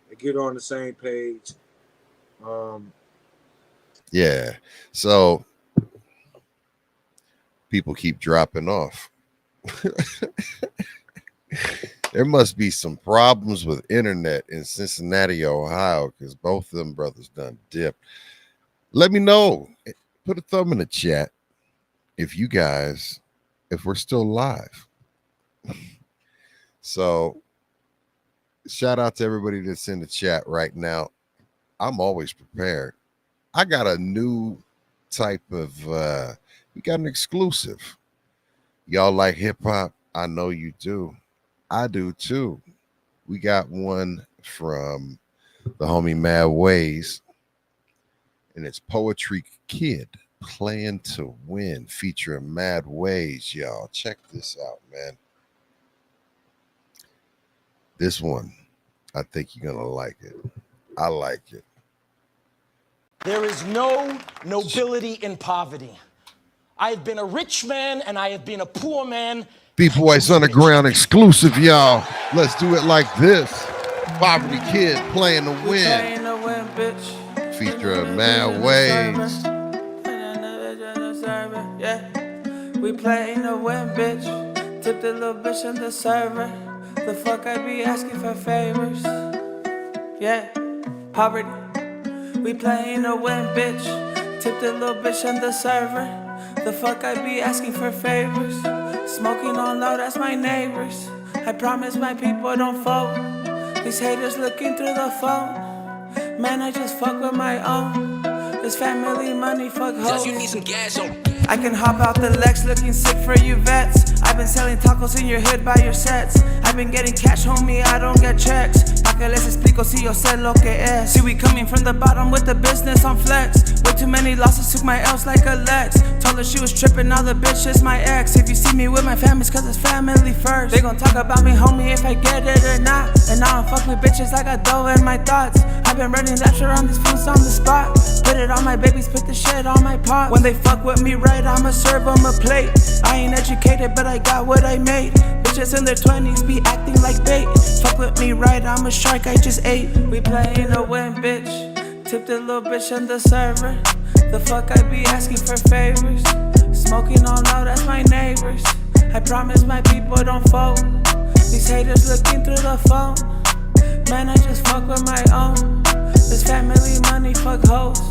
and get on the same page. Yeah. So people keep dropping off. There must be some problems with internet in Cincinnati, Ohio, because both of them brothers done dipped. Let me know. Put a thumb in the chat if we're still live. So shout out to everybody that's in the chat right now. I'm always prepared. I got a new type of we got an exclusive. Y'all like hip hop? I know you do. I do too. We got one from the homie Mad Ways, and it's Poetry Kid Playing to Win featuring Mad Ways. Y'all check this out, man. This one, I think you're gonna like it. I like it. There is no nobility in poverty. I have been a rich man and I have been a poor man. B-Boys Underground exclusive, y'all. Let's do it like this. Poverty Kid Playing to Win. Featuring Mad Ways. Yeah, we playing to win, bitch. Tip the little bitch in the server. The fuck I be asking for favors. Yeah, poverty. We playing to win, bitch. Tip the little bitch in the server. The fuck I be asking for favors? Smoking on low, that's my neighbors. I promise my people don't fold. These haters looking through the phone. Man, I just fuck with my own. This family money, fuck hoes. You need some gas on. I can hop out the Lex looking sick for you vets. I've been selling tacos in your hood by your sets. I've been getting cash, homie, I don't get checks. Pa' que les explico si yo sé lo que es. See, we coming from the bottom with the business on flex. Way too many losses, took my L's like a Lex. Told her she was tripping, now the bitch is my ex. If you see me with my fam, it's cause it's family first. They gon' talk about me, homie, if I get it or not. And now I'm fucking with bitches, I got dough in my thoughts. I've been running that shit around these fools on the spot. Put it on my babies, put the shit on my pot. When they fuck with me right, I'ma serve them a plate. I ain't educated, but I got what I made. Bitches in their 20s be acting like bait. Fuck with me right, I'm a shark, I just ate. We playing to win, bitch. Tipped a little bitch on the server. The fuck I be asking for favors? Smoking on loud, that's my neighbors. I promise my people don't fold. These haters looking through the phone. Man, I just fuck with my own. This family money, fuck hoes.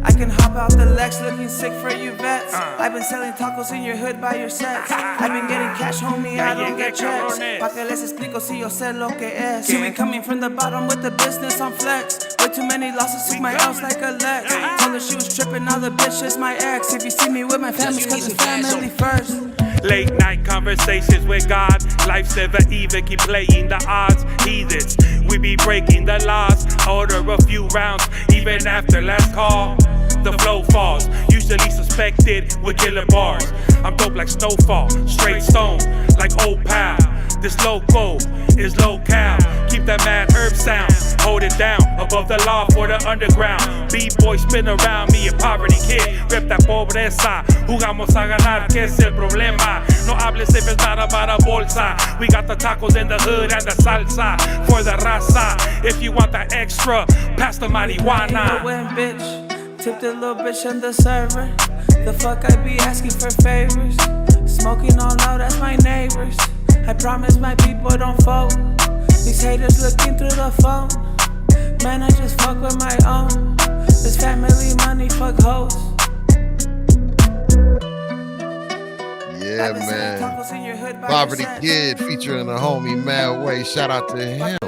I can hop out the Lex looking sick for you vets. I've been selling tacos in your hood by your sets. I've been getting cash, homie, I don't get checks. Pa' que les explico si yo sé lo que es. See, we coming from the bottom with the business on flex. Way too many losses, took my L's like a Lex. Told her she was tripping, now the bitch is my ex. If you see me with my family, cause it's family first. Late night conversations with God. Life's never even, keep playing the odds. Heathens, we be breaking the laws. Order a few rounds, even after last call. The flow falls, usually suspected with killer bars. I'm dope like snowfall, straight stone, like old pal. This loco is local. Keep that mad herb sound, hold it down above the law for the underground. B-boy spin around me, a poverty kid. Rep that pobreza, jugamos a ganar, que es el problema. No hables if it's not about a bolsa. We got the tacos in the hood and the salsa for the raza. If you want that extra, pass the marijuana. Win, bitch. Tipped a little bitch on the server. The fuck I be asking for favors? Smoking on loud, that's my neighbors. I promise my people don't fold. These haters looking through the phone. Man, I just fuck with my own. This family money, fuck hoes. Yeah, man. Poverty Kid featuring the homie Mad Way. Shout out to him.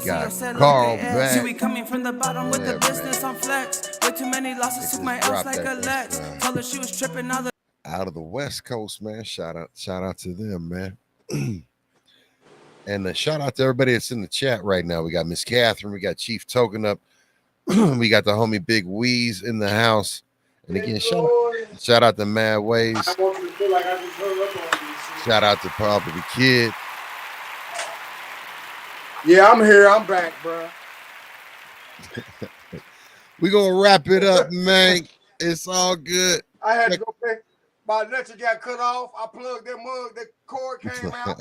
Got Carl back. See, we coming from the bottom with the business on flex. Way too many losses, took my L's like a Lex. Told her she was tripping, now the out of the West Coast, man. Shout out to them, man. And shout out to everybody that's in the chat right now. We got Miss Catherine, we got Chief Token up, we got the homie Big Weeze in the house. And again, shout out to Mad Ways. Shout out to Poverty Kid. Yeah, I'm here. I'm back, bro. We gonna wrap it up, man. It's all good. I had to go pay. My electric got cut off. I plugged that mug. The cord came out.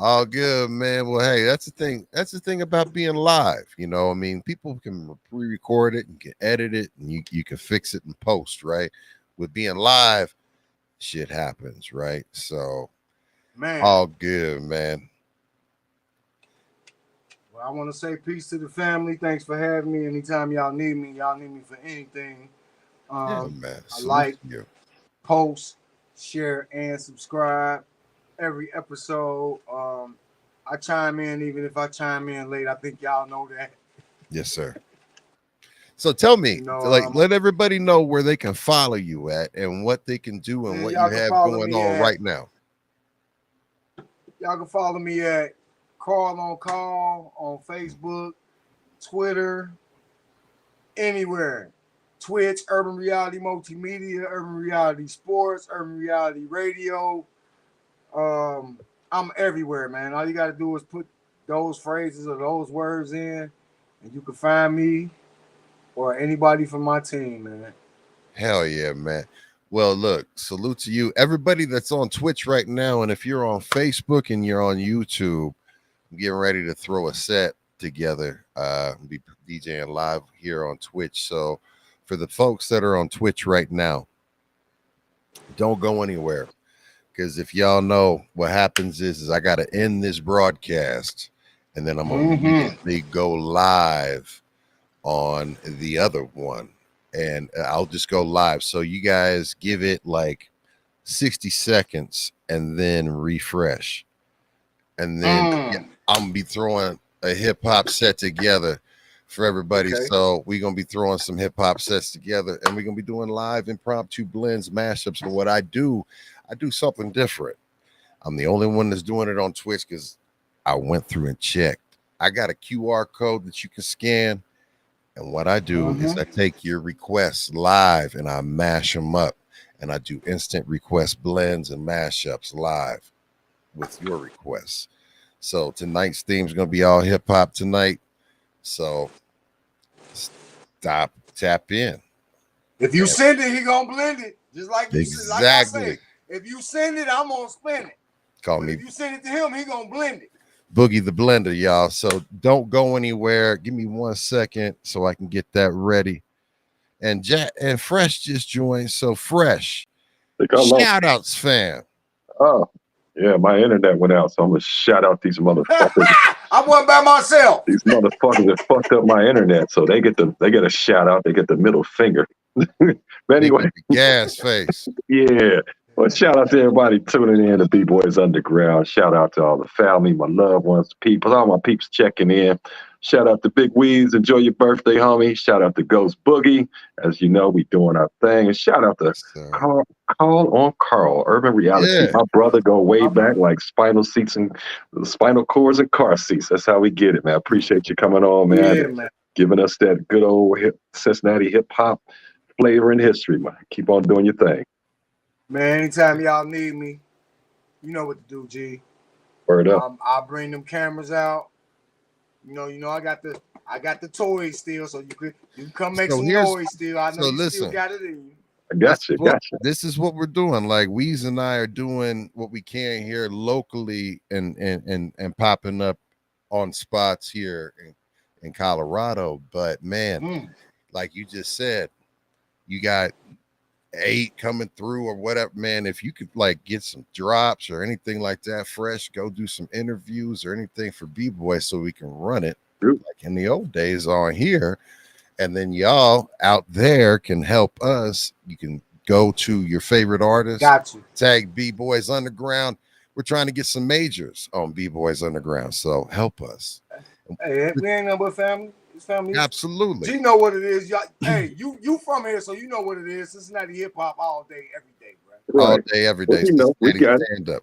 All good, man. Well, hey, that's the thing. That's the thing about being live. You know, I mean, people can pre-record it and can edit it, and you can fix it in post, right? With being live, shit happens, right? So, man, all good, man. Well, I want to say peace to the family. Thanks for having me. Anytime y'all need me for anything. Yeah, man. I like, post, share, and subscribe every episode. I chime in, even if I chime in late. I think y'all know that. Yes, sir. So tell me, let everybody know where they can follow you at and what they can do and what you have going on right now. Y'all can follow me at Carl on Call on Facebook, Twitter, anywhere. Twitch, Urban Reality Multimedia, Urban Reality Sports, Urban Reality Radio. I'm everywhere, man. All you got to do is put those phrases or those words in, and you can find me or anybody from my team, man. Hell yeah, man. Well, look, salute to you. Everybody that's on Twitch right now, and if you're on Facebook and you're on YouTube, I'm getting ready to throw a set together. Be DJing live here on Twitch. So for the folks that are on Twitch right now, don't go anywhere. Because if y'all know what happens is I got to end this broadcast, and then I'm going to go live on the other one. and I'll just go live. So you guys give it like 60 seconds and then refresh. And then I'm gonna be throwing a hip hop set together for everybody. Okay. So we're gonna be throwing some hip hop sets together, and we're gonna be doing live impromptu blends, mashups. And what I do something different. I'm the only one that's doing it on Twitch because I went through and checked. I got a QR code that you can scan. And what I do is I take your requests live and I mash them up, and I do instant request blends and mashups live with your requests. So tonight's theme is going to be all hip hop tonight. So tap in. If you send it, he gonna blend it. Just like you said. Like I Exactly. say, if you send it, I'm gonna spin it. Call But me if you send it to him, he gonna blend it. Boogie the Blender, y'all. So don't go anywhere. Give me 1 second so I can get that ready. And Jack and Fresh just joined. So Fresh, shout outs, fam. Oh, yeah, my internet went out, so I'm gonna shout out these motherfuckers. I went by myself. These motherfuckers that fucked up my internet, so they get a shout out. They get the middle finger. But anyway, gas face. yeah. Well, shout out to everybody tuning in to B-Boys Underground. Shout out to all the family, my loved ones, people, all my peeps checking in. Shout out to Big Weeds. Enjoy your birthday, homie. Shout out to Ghost Boogie. As you know, we doing our thing. And shout out to Carl, Urban Reality. Yeah. My brother go way back, like spinal cords and car seats. That's how we get it, man. Appreciate you coming on, man. Yeah, man. Giving us that good old Cincinnati hip hop flavor and history, man. Keep on doing your thing. Man, anytime y'all need me, you know what to do, G. Word up. I'll bring them cameras out. You know, I got the toys still, so you can come make some noise still. I know you still got it in you. I got you. This is what we're doing. Like Weez and I are doing what we can here locally and popping up on spots here in Colorado. But man, like you just said, you got 8 coming through or whatever, man. If you could like get some drops or anything like that, Fresh, go do some interviews or anything for B-Boy so we can run it like in the old days on here. And then y'all out there can help us. You can go to your favorite artist. Got you. Tag B-Boys Underground. We're trying to get some majors on B-Boys Underground. So help us. Hey, we ain't nothing but family. It's family. Absolutely. You know what it is. Y'all, hey, you from here, so you know what it is. Cincinnati hip hop all day, every day, bro. All day, every day. We got it. Stand up.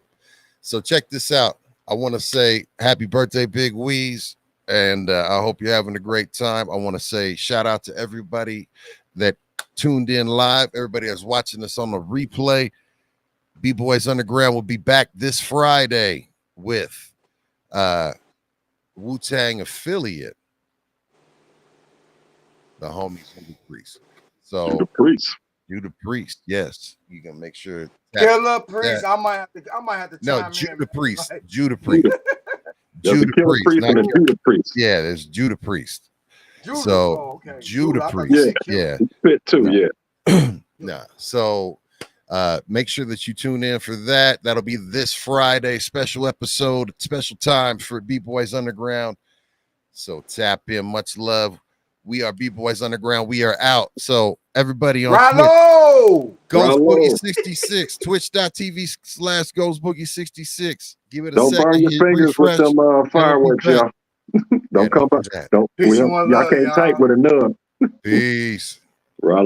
So check this out. I want to say happy birthday, Big Weez. And I hope you're having a great time. I want to say shout out to everybody that tuned in live, everybody that's watching us on the replay. B-Boys Underground will be back this Friday with Wu-Tang affiliate, the homies Judah Priest. So Judah Priest, yes. You can make sure. Killer Priest. I might have to No, chime Judah in. Priest. Right. Judah Priest. Judah Priest. Judah Priest. Yeah, there's Judah Priest. Judah. So okay. Judah I thought Priest. you said Yeah. Fit too, yeah. Nah. So make sure that you tune in for that. That'll be this Friday, special episode, special time for B-Boys Underground. So tap in. Much love. We are B-Boys Underground. We are out. So everybody on Rallo! Ghost Boogie 66, twitch.tv/GhostBoogie66. Give it a Don't second. burn your hit fingers refresh. with them fireworks, y'all. Don't come back. that. Don't. Peace and Y'all love, can't y'all. type with a nub. Peace. Rallo.